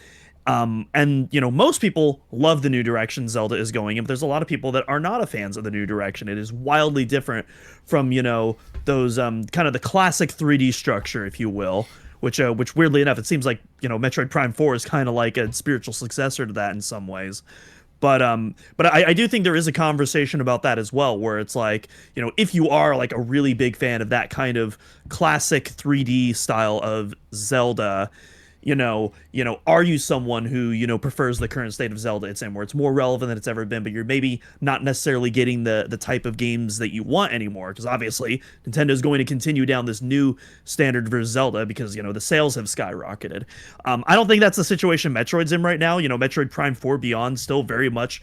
And most people love the new direction Zelda is going in, but there's a lot of people that are not fans of the new direction. It is wildly different from those kind of the classic 3D structure, if you will, which weirdly enough it seems like Metroid Prime 4 is kind of like a spiritual successor to that in some ways. But I do think there is a conversation about that as well, where it's like, if you are like a really big fan of that kind of classic 3D style of Zelda, are you someone who, prefers the current state of Zelda? It's in where it's more relevant than it's ever been, but you're maybe not necessarily getting the type of games that you want anymore. Because obviously, Nintendo is going to continue down this new standard for Zelda because, the sales have skyrocketed. I don't think that's the situation Metroid's in right now. Metroid Prime 4 Beyond still very much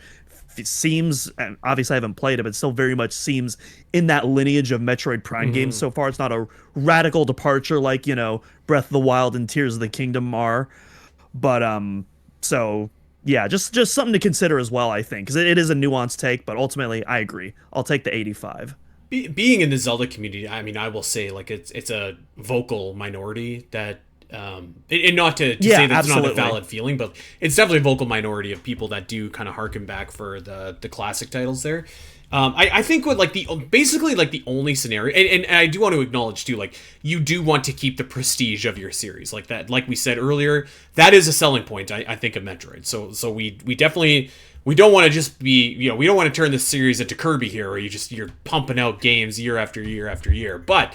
seems, and obviously I haven't played it, but still very much seems in that lineage of Metroid Prime games so far. It's not a radical departure like, Breath of the Wild and Tears of the Kingdom are. But so yeah, just something to consider as well, I think, because it is a nuanced take, but ultimately I agree. I'll take the 85. Being in the Zelda community, I mean, I will say like it's a vocal minority that and not to say that's not a valid feeling, but it's definitely a vocal minority of people that do kind of harken back for the classic titles there. I think what like basically the only scenario, and I do want to acknowledge too, like you do want to keep the prestige of your series, like that, like we said earlier, that is a selling point I think of Metroid. So we definitely, we don't want to just be, we don't want to turn this series into Kirby here, where you're pumping out games year after year after year. But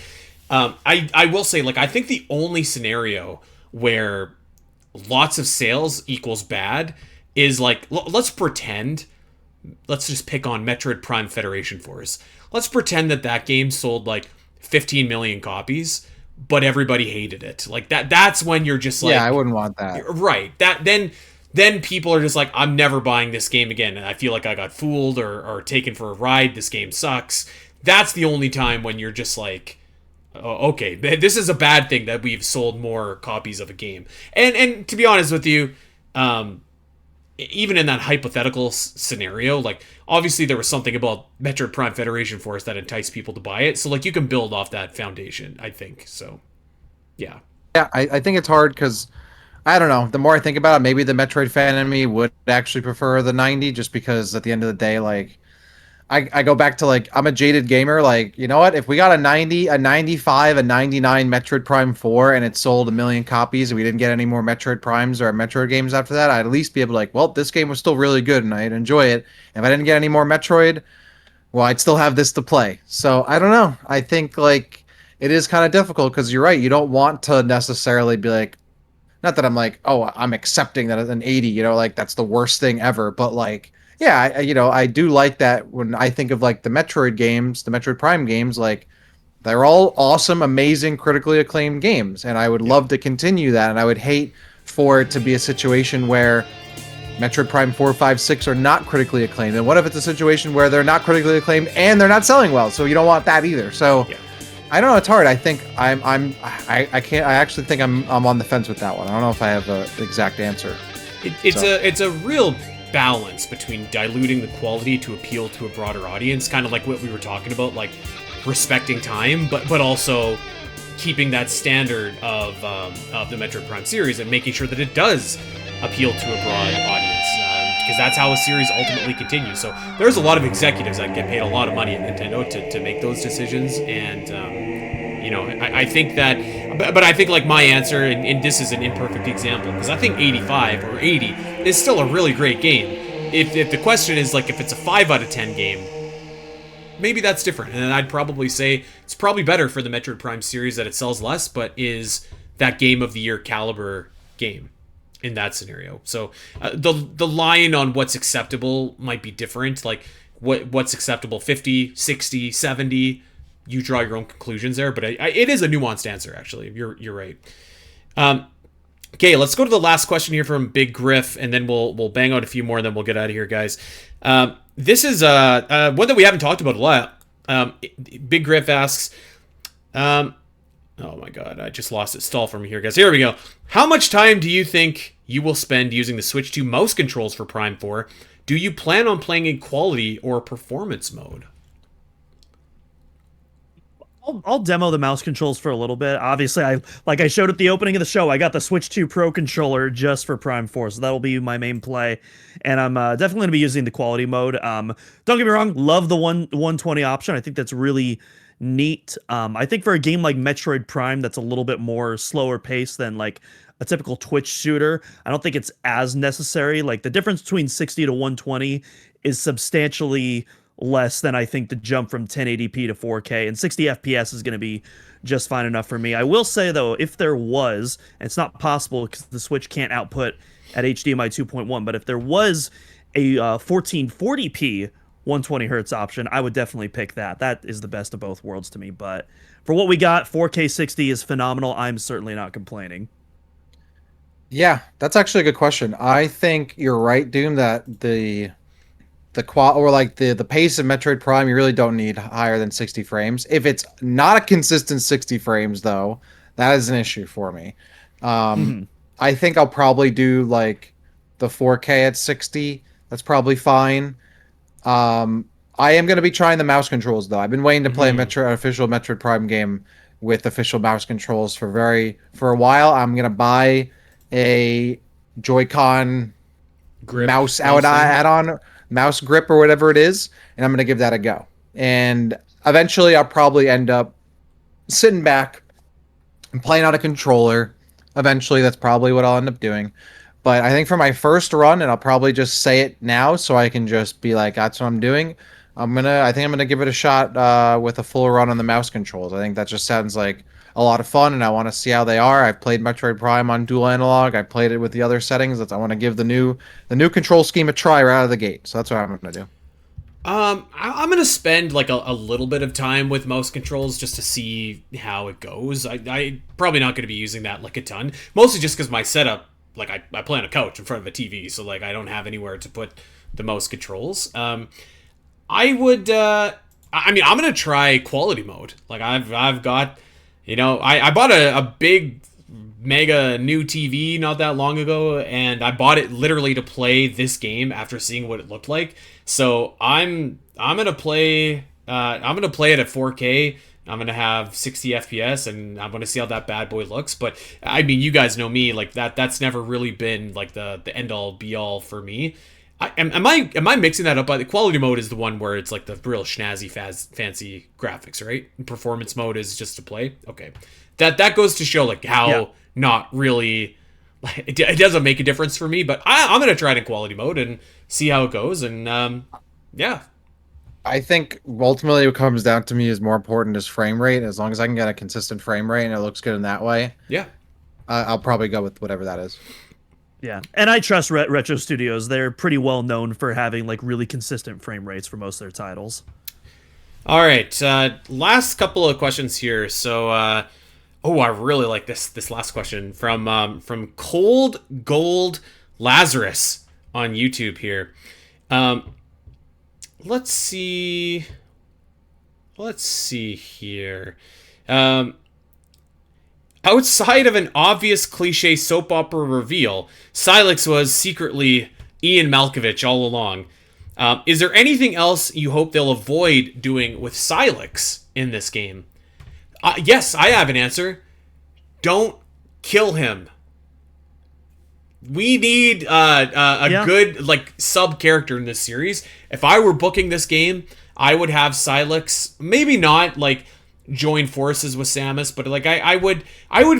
I will say, like, I think the only scenario where lots of sales equals bad is like, let's just pick on Metroid Prime Federation Force. Let's pretend that game sold like 15 million copies, but everybody hated it. Like that's when you're just like, yeah, I wouldn't want that. Right. Then people are just like, I'm never buying this game again. And I feel like I got fooled or taken for a ride. This game sucks. That's the only time when you're just like, oh, okay, this is a bad thing that we've sold more copies of a game. And to be honest with you, even in that hypothetical scenario, like obviously there was something about Metroid Prime Federation Force that enticed people to buy it. So like you can build off that foundation, I think. So yeah. Yeah, I think it's hard because I don't know. The more I think about it, maybe the Metroid fan in me would actually prefer the 90, just because at the end of the day, like I go back to like, I'm a jaded gamer. Like, you know what? If we got a 90, a 95, a 99 Metroid Prime 4 and it sold 1 million copies and we didn't get any more Metroid Primes or Metroid games after that, I'd at least be able to like, well, this game was still really good and I'd enjoy it. If I didn't get any more Metroid, well, I'd still have this to play. So I don't know. I think like it is kind of difficult because you're right. You don't want to necessarily be like, not that I'm like, oh, I'm accepting that an 80, like that's the worst thing ever. But like, yeah, I do like that when I think of like the Metroid games, the Metroid Prime games, like they're all awesome, amazing, critically acclaimed games. And I would love to continue that. And I would hate for it to be a situation where Metroid Prime 4, 5, 6 are not critically acclaimed. And what if it's a situation where they're not critically acclaimed and they're not selling well? So you don't want that either. So I don't know. It's hard. I think I actually think I'm on the fence with that one. I don't know if I have an exact answer. It's a real balance between diluting the quality to appeal to a broader audience, kind of like what we were talking about, like respecting time, but also keeping that standard of the Metroid Prime series and making sure that it does appeal to a broad audience, because that's how a series ultimately continues. So there's a lot of executives that get paid a lot of money at Nintendo to make those decisions, and I think that, but I think like my answer, and this is an imperfect example, because I think 85 or 80 is still a really great game. If the question is like if it's a 5 out of 10 game, maybe that's different, and I'd probably say it's probably better for the Metroid Prime series that it sells less, but is that game of the year caliber game in that scenario. So the line on what's acceptable might be different, like what's acceptable, 50, 60, 70. You draw your own conclusions there, but it is a nuanced answer, actually. You're right. Okay, let's go to the last question here from Big Griff, and then we'll bang out a few more, and then we'll get out of here, guys. This is one that we haven't talked about a lot. Big Griff asks, oh my god, I just lost it. Stall for me here, guys. Here we go. How much time do you think you will spend using the Switch 2 mouse controls for Prime 4? Do you plan on playing in quality or performance mode? I'll demo the mouse controls for a little bit. Obviously, I showed at the opening of the show, I got the Switch 2 Pro controller just for Prime 4, so that'll be my main play. And I'm definitely going to be using the quality mode. Don't get me wrong, love the 120 option. I think that's really neat. I think for a game like Metroid Prime that's a little bit more slower paced than like a typical Twitch shooter, I don't think it's as necessary. Like the difference between 60 to 120 is substantially less than I think the jump from 1080p to 4K, and 60 FPS is going to be just fine enough for me. I will say though, if there was, and it's not possible because the Switch can't output at HDMI 2.1, but if there was a 1440p 120 hertz option, I would definitely pick that. That is the best of both worlds to me. But for what we got, 4K 60 is phenomenal. I'm certainly not complaining. Yeah, that's actually a good question. I think you're right, Doom, that the pace of Metroid Prime, you really don't need higher than 60 frames. If it's not a consistent 60 frames though, that is an issue for me. I think I'll probably do like the 4K at 60. That's probably fine. I am going to be trying the mouse controls though. I've been waiting to play an official Metroid Prime game with official mouse controls for a while. I'm going to buy a Joy-Con Grip mouse add-on, mouse grip or whatever it is, and I'm going to give that a go. And eventually I'll probably end up sitting back and playing on a controller. Eventually that's probably what I'll end up doing. But I think for my first run, and I'll probably just say it now so I can just be like, that's what I'm doing. I think I'm gonna give it a shot with a full run on the mouse controls. I think that just sounds like a lot of fun, and I want to see how they are. I've played Metroid Prime on dual analog. I played it with the other settings. I want to give the new control scheme a try right out of the gate. So that's what I'm gonna do. I'm gonna spend like a little bit of time with mouse controls just to see how it goes. I probably not gonna be using that like a ton, mostly just because my setup, like I play on a couch in front of a TV, so like I don't have anywhere to put the mouse controls. I would, I'm gonna try quality mode. Like I've got, I bought a big mega new TV not that long ago, and I bought it literally to play this game after seeing what it looked like. So I'm gonna play it at 4K. I'm gonna have 60 FPS, and I'm gonna see how that bad boy looks. But I mean, you guys know me, like that's never really been like the end all be all for me. Am I mixing that up? The quality mode is the one where it's like the real snazzy, fancy graphics, right? And performance mode is just to play. Okay, that goes to show like how not really. It doesn't make a difference for me, but I'm gonna try it in quality mode and see how it goes. And yeah, I think ultimately what comes down to me is more important is frame rate. As long as I can get a consistent frame rate and it looks good in that way, yeah, I'll probably go with whatever that is. Yeah, and I trust Retro Studios. They're pretty well known for having like really consistent frame rates for most of their titles. All right, last couple of questions here. So, I really like this last question from Cold Gold Lazarus on YouTube here. Let's see here. Outside of an obvious cliche soap opera reveal, Sylux was secretly Ian Malkovich all along. Is there anything else you hope they'll avoid doing with Sylux in this game? Yes, I have an answer. Don't kill him. We need a good like sub character in this series. If I were booking this game, I would have Sylux. Maybe not like join forces with Samus, but like I would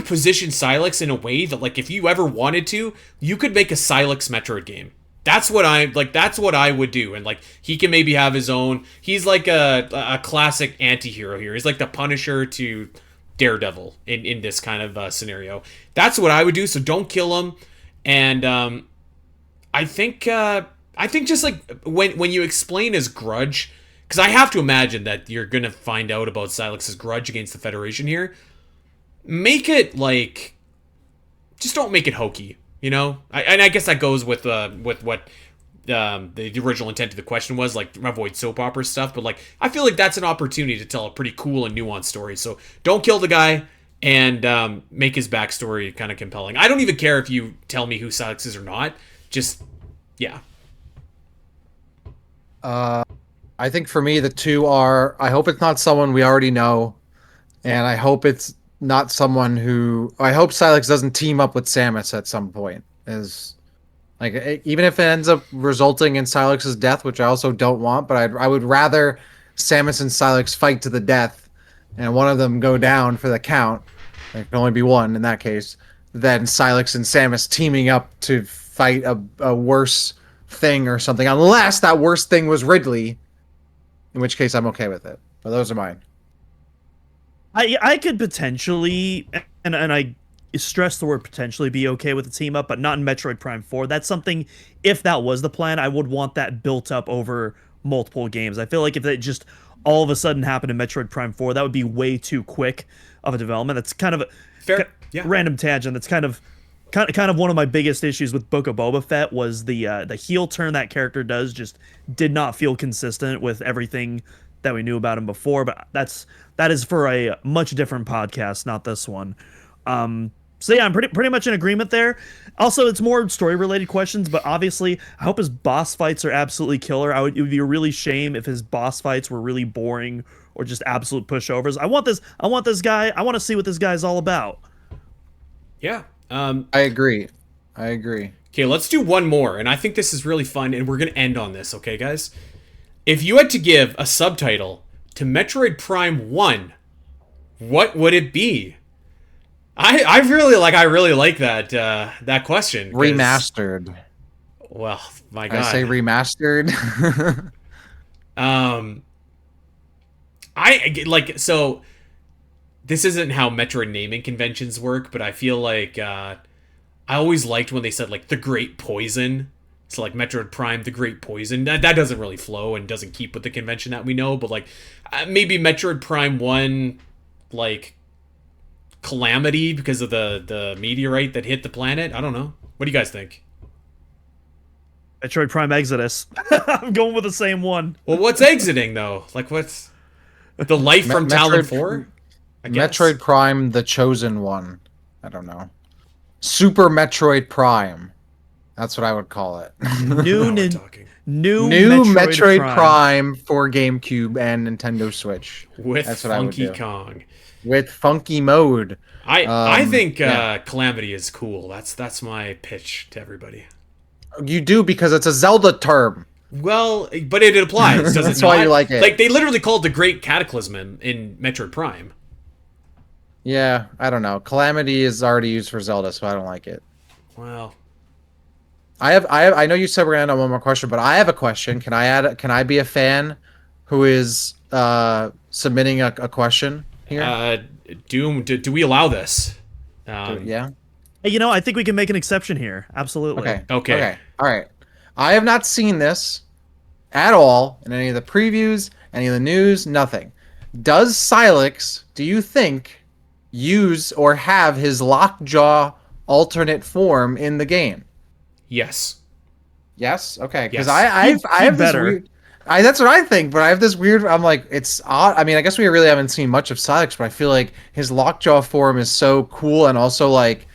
position Sylux in a way that like if you ever wanted to, you could make a Sylux Metroid game. That's what I would do. And like he can maybe have his own. He's like a classic anti-hero here. He's like the Punisher to Daredevil in this kind of scenario. That's what I would do. So don't kill him. And I think just like when you explain his grudge, because I have to imagine that you're gonna find out about Sylux's grudge against the Federation here. Make it like, just don't make it hokey, and I guess that goes with what the original intent of the question was, like avoid soap opera stuff. But like, I feel like that's an opportunity to tell a pretty cool and nuanced story. So don't kill the guy and make his backstory kind of compelling. I don't even care if you tell me who Sylux is or not. Just yeah. I think for me, the two are, I hope it's not someone we already know, and I hope it's not someone I hope Sylux doesn't team up with Samus at some point. Even if it ends up resulting in Sylux's death, which I also don't want, but I would rather Samus and Sylux fight to the death, and one of them go down for the count. There can only be one in that case. Than Sylux and Samus teaming up to fight a worse thing or something, unless that worst thing was Ridley. in which case I'm okay with it. But those are mine. I could potentially, and I stress the word potentially, be okay with the team up, but not in Metroid Prime 4. That's something, if that was the plan, I would want that built up over multiple games. I feel like if it just all of a sudden happened in Metroid Prime 4, that would be way too quick of a development. That's kind of a Fair. Yeah. random tangent. That's kind of one of my biggest issues with Book of Boba Fett was the heel turn that character does just did not feel consistent with everything that we knew about him before. But that is for a much different podcast, not this one. So yeah, I'm pretty much in agreement there. Also, it's more story related questions, but obviously, I hope his boss fights are absolutely killer. It would be a really shame if his boss fights were really boring or just absolute pushovers. I want this guy. I want to see what this guy's all about. Yeah. I agree. Okay, let's do one more, and I think this is really fun, and we're gonna end on this, okay, guys? If you had to give a subtitle to Metroid Prime 1, what would it be? I really like that question. Remastered. Well, my God. I say remastered. So this isn't how Metroid naming conventions work, but I feel like I always liked when they said like the Great Poison. So like Metroid Prime, the Great Poison. That doesn't really flow and doesn't keep with the convention that we know, but like maybe Metroid Prime 1 like Calamity because of the meteorite that hit the planet. I don't know. What do you guys think? Metroid Prime Exodus. I'm going with the same one. Well, what's exiting though? Like what's the life from Talon 4? Metroid Prime, the Chosen One. I don't know. Super Metroid Prime. That's what I would call it. New Metroid Prime for GameCube and Nintendo Switch. With That's what Funky I would do. Kong. With funky mode. I think Calamity is cool. That's my pitch to everybody. You do because it's a Zelda term. Well, but it applies, does it That's not? why you like it. Like they literally called the Great Cataclysm in Metroid Prime. Yeah, I don't know. Calamity is already used for Zelda, so I don't like it. Well, I know you said we're gonna end on one more question, but I have a question. Can I be a fan who is submitting a question here? Doom, do we allow this? Yeah. Hey, I think we can make an exception here. Absolutely. Okay. All right. I have not seen this at all in any of the previews, any of the news, nothing. Does Sylux, do you think, use or have his lockjaw alternate form in the game? Yes. Yes. Okay. Because Yes. I have this weird. That's what I think, but I have this weird. I'm like, it's odd. I mean, I guess we really haven't seen much of Sylux, but I feel like his lockjaw form is so cool and also like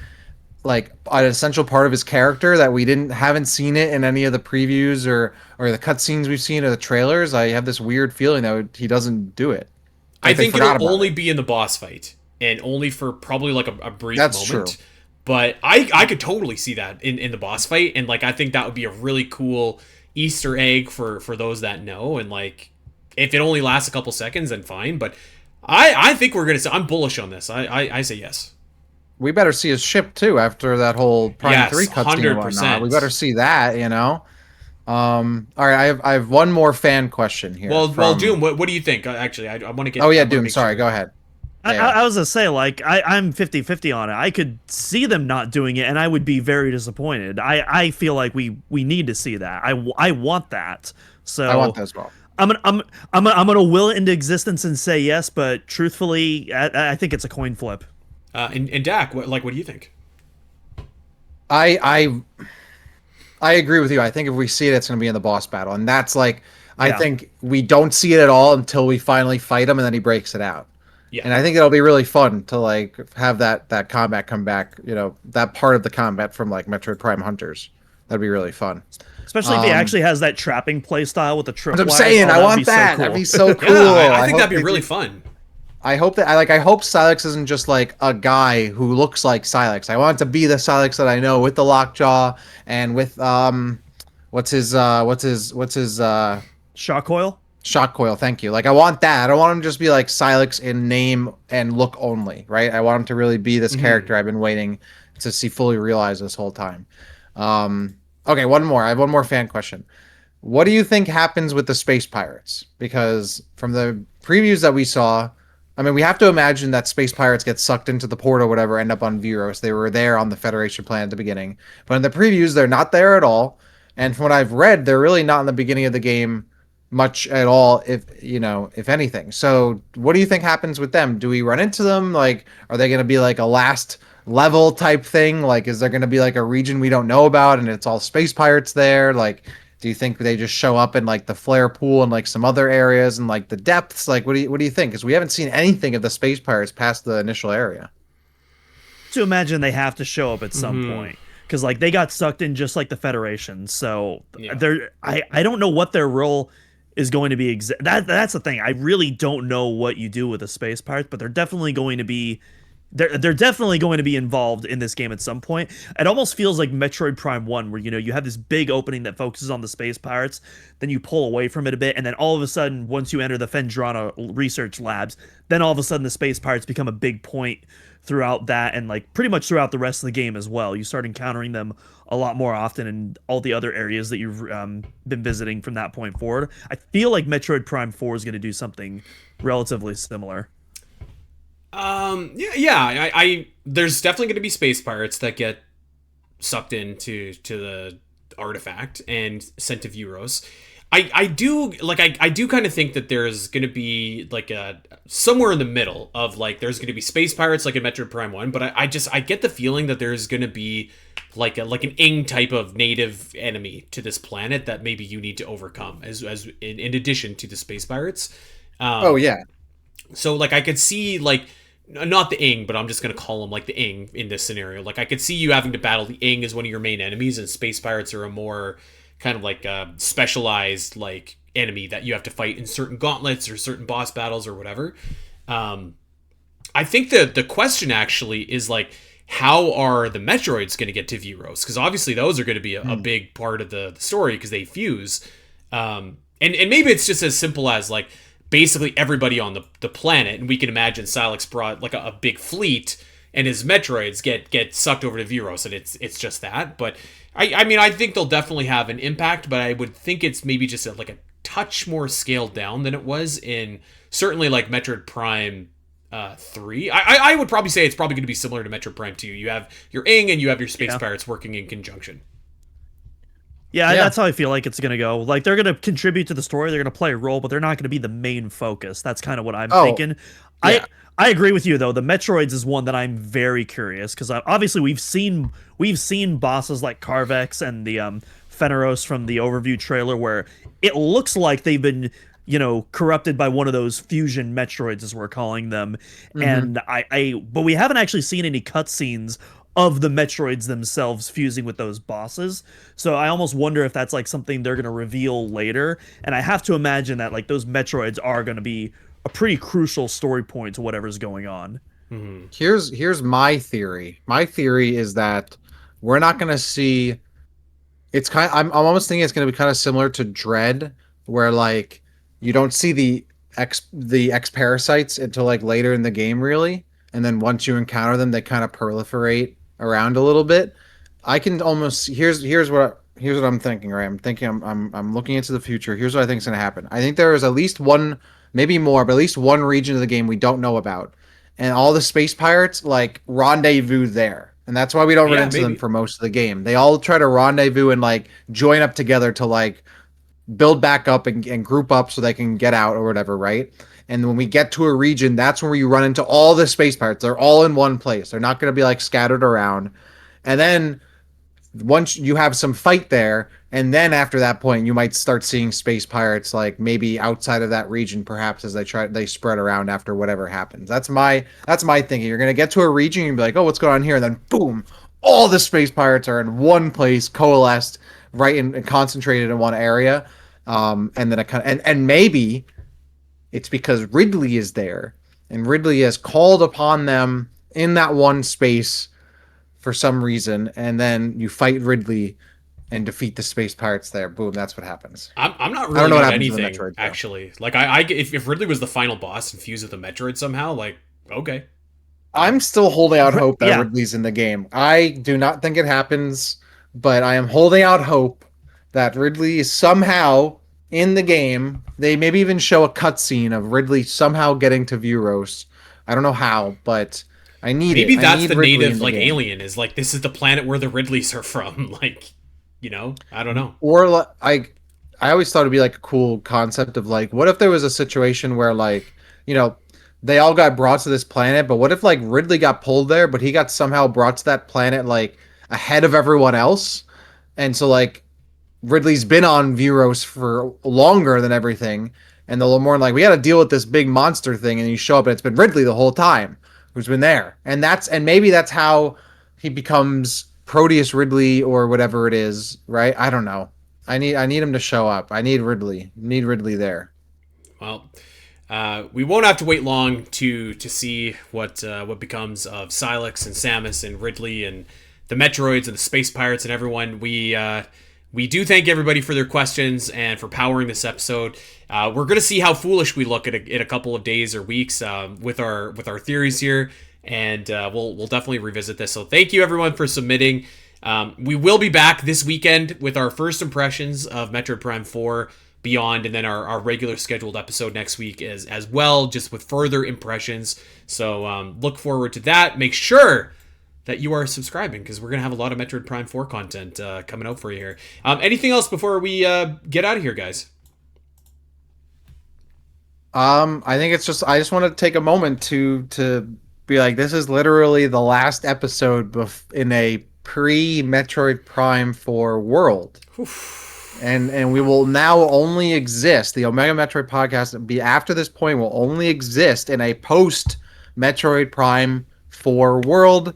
an essential part of his character that we haven't seen it in any of the previews or the cutscenes we've seen or the trailers. I have this weird feeling that he doesn't do it. I think it'll only be in the boss fight and only for probably like a brief That's moment. true. But I could totally see that in the boss fight, and like I think that would be a really cool Easter egg for those that know. And like if it only lasts a couple seconds, then fine. But I think we're gonna. I'm bullish on this. I say yes. We better see his ship too after that whole Prime 3 cutscene and whatnot. We better see that, All right, I have one more fan question here. Well, Doom, what do you think? Actually, I want to get. Oh yeah, Doom. Sorry, go ahead. I was gonna say, like, I'm 50-50 on it. I could see them not doing it, and I would be very disappointed. I feel like we need to see that. I want that. So I want that as well. I'm gonna will it into existence and say yes, but truthfully, I think it's a coin flip. And Dak, what do you think? I agree with you. I think if we see it, it's going to be in the boss battle, and that's like I think we don't see it at all until we finally fight him, and then he breaks it out. Yeah. And I think it'll be really fun to like have that combat come back. That part of the combat from like Metroid Prime Hunters. That'd be really fun. Especially if he actually has that trapping play style with the trip. I'm saying, I want that. So cool. That'd be so cool. Yeah, I think that'd be really fun. I hope Sylux isn't just like a guy who looks like Sylux. I want it to be the Sylux that I know with the lockjaw and with what's his shock coil? Shock coil, thank you. Like I want that. I don't want him to just be like Sylux in name and look only, right? I want him to really be this character I've been waiting to see fully realized this whole time. Okay, one more. I have one more fan question. What do you think happens with the space pirates? Because from the previews that we saw, I mean, we have to imagine that space pirates get sucked into the port or whatever, end up on Viros. They were there on the Federation planet at the beginning, but in the previews, they're not there at all. And from what I've read, they're really not in the beginning of the game much at all, if anything. So, what do you think happens with them? Do we run into them? Like, are they going to be like a last level type thing? Like, is there going to be like a region we don't know about and it's all space pirates there? Like, do you think they just show up in like the flare pool and like some other areas and like the depths? Like, what do you think? Because we haven't seen anything of the space pirates past the initial area. To imagine they have to show up at some point because like they got sucked in just like the Federation. So I don't know what their role is going to be. That's the thing. I really don't know what you do with the space pirates, but they're definitely going to be. They're definitely going to be involved in this game at some point. It almost feels like Metroid Prime 1, where you have this big opening that focuses on the space pirates, then you pull away from it a bit, and then all of a sudden, once you enter the Fendrana research labs, then all of a sudden the space pirates become a big point throughout that, and like pretty much throughout the rest of the game as well. You start encountering them a lot more often in all the other areas that you've been visiting from that point forward. I feel like Metroid Prime 4 is going to do something relatively similar. I there's definitely going to be space pirates that get sucked into the artifact and sent to Vuros. I do kind of think that there's going to be like a somewhere in the middle of like there's going to be space pirates like in Metroid Prime 1, but I get the feeling that there's going to be like an Ing type of native enemy to this planet that maybe you need to overcome as in addition to the space pirates. Oh yeah. So like I could see like not the Ing, but I'm just gonna call them like the Ing in this scenario. Like I could see you having to battle the Ing as one of your main enemies, and space pirates are a more kind of like specialized like enemy that you have to fight in certain gauntlets or certain boss battles or whatever. I think the question actually is like, how are the Metroids going to get to Vuros? Because obviously those are going to be a big part of the story because they fuse. And maybe it's just as simple as like basically everybody on the planet, and we can imagine Sylux brought like a big fleet and his Metroids get sucked over to Vuros, and it's just that. But I mean, I think they'll definitely have an impact, but I would think it's maybe just like a touch more scaled down than it was in certainly like Metroid Prime 3. I would probably say it's probably going to be similar to Metroid Prime 2. You have your Ing and you have your space pirates working in conjunction. Yeah, that's how I feel like it's going to go. Like, they're going to contribute to the story, they're going to play a role, but they're not going to be the main focus. That's kind of what I'm thinking. Yeah. I agree with you, though. The Metroids is one that I'm very curious, because obviously we've seen bosses like Carvex and the Feneros from the overview trailer, where it looks like they've been, corrupted by one of those fusion Metroids, as we're calling them. And but we haven't actually seen any cutscenes of the Metroids themselves fusing with those bosses. So I almost wonder if that's like something they're going to reveal later. And I have to imagine that like those Metroids are going to be a pretty crucial story point to whatever's going on. Mm-hmm. Here's my theory. My theory is that we're not going to see. I'm almost thinking it's going to be kind of similar to Dread, where like you don't see the X parasites until like later in the game, really, and then once you encounter them, they kind of proliferate around a little bit. I can almost here's what I'm thinking. Right, I'm thinking I'm looking into the future. Here's what I think is going to happen. I think there is at least one, maybe more, but at least one region of the game we don't know about, and all the space pirates like rendezvous there, and that's why we don't run into them for most of the game. They all try to rendezvous and like join up together to like build back up and group up so they can get out or whatever, right? And when we get to a region, that's where you run into all the space pirates. They're all in one place. They're not going to be like scattered around. And then once you have some fight there, and then after that point, you might start seeing space pirates like maybe outside of that region, perhaps as they spread around after whatever happens. That's my thinking. You're going to get to a region and be like, oh, what's going on here? And then boom, all the space pirates are in one place, coalesced, right, and concentrated in one area. And then and maybe it's because Ridley is there, and Ridley has called upon them in that one space for some reason, and then you fight Ridley and defeat the space pirates there. Boom, that's what happens. I'm not really doing anything, Metroid, actually. Like, if Ridley was the final boss and fused with the Metroid somehow, like, okay. I'm still holding out hope that Ridley's in the game. I do not think it happens, but I am holding out hope that Ridley is somehow in the game. They maybe even show a cutscene of Ridley somehow getting to Vuros. I don't know how, but I need Maybe it. I that's need the Ridley native in the like game. alien is like this is the planet where the Ridleys are from. Like, I don't know. Or I always thought it'd be like a cool concept of like, what if there was a situation where like, you know, they all got brought to this planet, but what if like Ridley got pulled there, but he got somehow brought to that planet like ahead of everyone else, and so like Ridley's been on Vuros for longer than everything, and they're more like, we got to deal with this big monster thing, and you show up and it's been Ridley the whole time who's been there, and maybe that's how he becomes Proteus Ridley or whatever it is, right? I don't know. I need him to show up. I need Ridley. Need Ridley there. Well, we won't have to wait long to see what becomes of Sylux and Samus and Ridley and the Metroids and the Space Pirates and everyone. We do thank everybody for their questions and for powering this episode. We're gonna see how foolish we look in a couple of days or weeks with our theories here, and we'll definitely revisit this. So thank you everyone for submitting. We will be back this weekend with our first impressions of Metroid Prime 4 Beyond, and then our regular scheduled episode next week as well, just with further impressions. So look forward to that. Make sure that you are subscribing, because we're going to have a lot of Metroid Prime 4 content coming out for you here. Anything else before we get out of here, guys? I think I just want to take a moment to be like, this is literally the last episode in a pre-Metroid Prime 4 world. And we will now only exist. The Omega Metroid Podcast after this point will only exist in a post Metroid Prime 4 world.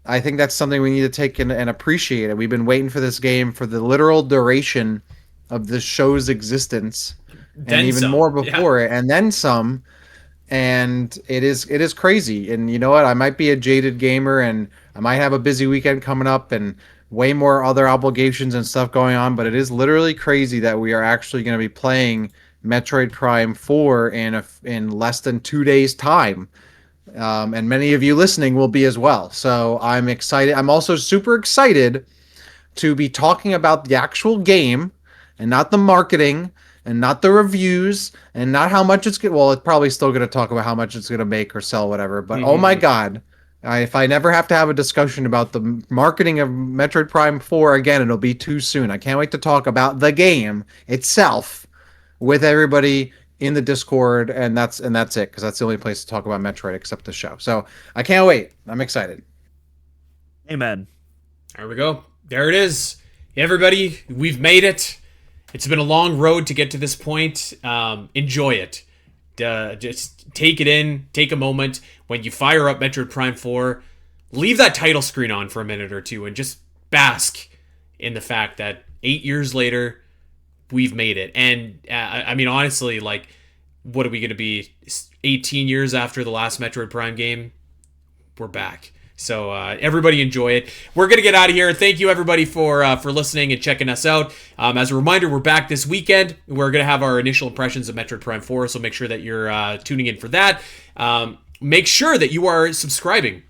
I think that's something we need to take and appreciate it. We've been waiting for this game for the literal duration of the show's existence, Then and even some. more before it, and then some. And it is crazy. And you know what? I might be a jaded gamer, and I might have a busy weekend coming up, and way more other obligations and stuff going on. But it is literally crazy that we are actually going to be playing Metroid Prime 4 in less than 2 days' time. And many of you listening will be as well. So I'm excited. I'm also super excited to be talking about the actual game and not the marketing and not the reviews and not how much it's well, it's probably still going to talk about how much it's going to make or sell, whatever. But oh my God, if I never have to have a discussion about the marketing of Metroid Prime 4 again, it'll be too soon. I can't wait to talk about the game itself with everybody in the Discord, and that's it, because that's the only place to talk about Metroid except the show. So I can't wait. I'm excited. Amen. There we go. There it is. Everybody, we've made it. It's been a long road to get to this point. Enjoy it. Just take it in. Take a moment. When you fire up Metroid Prime 4, leave that title screen on for a minute or two and just bask in the fact that 8 years later, we've made it. And I mean, honestly, like, what are we going to be 18 years after the last Metroid Prime game? We're back. So everybody enjoy it. We're going to get out of here. Thank you, everybody, for listening and checking us out. As a reminder, we're back this weekend. We're going to have our initial impressions of Metroid Prime 4, so make sure that you're tuning in for that. Make sure that you are subscribing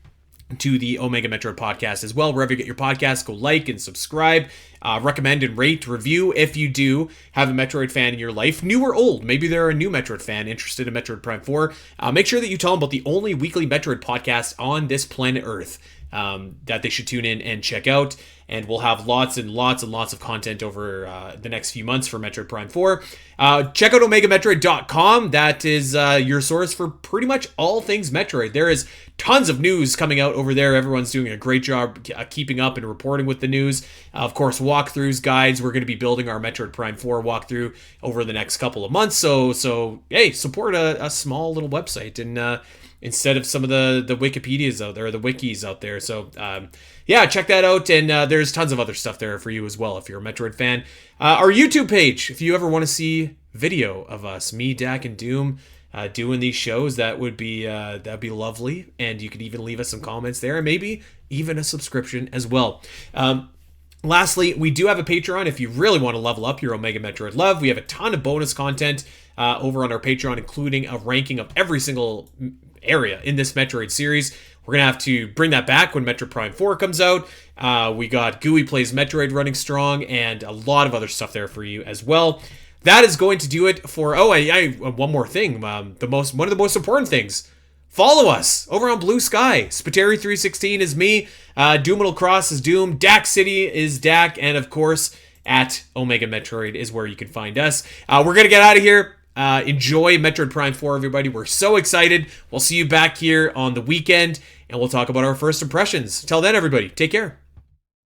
to the Omega Metroid Podcast as well. Wherever you get your podcasts, go like and subscribe. Recommend and rate, review if you do have a Metroid fan in your life, new or old. Maybe they're a new Metroid fan interested in Metroid Prime 4. Make sure that you tell them about the only weekly Metroid podcast on this planet Earth that they should tune in and check out. And we'll have lots and lots and lots of content over the next few months for Metroid Prime 4. Check out OmegaMetroid.com. That is your source for pretty much all things Metroid. There is tons of news coming out over there. Everyone's doing a great job keeping up and reporting with the news. Of course, walkthroughs, guides. We're going to be building our Metroid Prime 4 walkthrough over the next couple of months. So hey, support a small little website and instead of some of the Wikipedias out there, or the wikis out there. So yeah, check that out. And there's tons of other stuff there for you as well if you're a Metroid fan. Our YouTube page, if you ever want to see video of us, me, Dak, and Doom, doing these shows, that'd be lovely. And you could even leave us some comments there, and maybe even a subscription as well. Lastly, we do have a Patreon if you really want to level up your Omega Metroid love. We have a ton of bonus content over on our Patreon, including a ranking of every single area in this Metroid series. We're going to have to bring that back when Metroid Prime 4 comes out. We got Gooey Plays Metroid running strong, and a lot of other stuff there for you as well. That is going to do it for... Oh, one more thing. One of the most important things. Follow us over on Blue Sky. Spateri316 is me. Doomittle Cross is Doom. Dak City is Dak. And of course, at Omega Metroid is where you can find us. We're going to get out of here. Enjoy Metroid Prime 4, everybody. We're so excited. We'll see you back here on the weekend, and we'll talk about our first impressions. Till then, everybody, take care.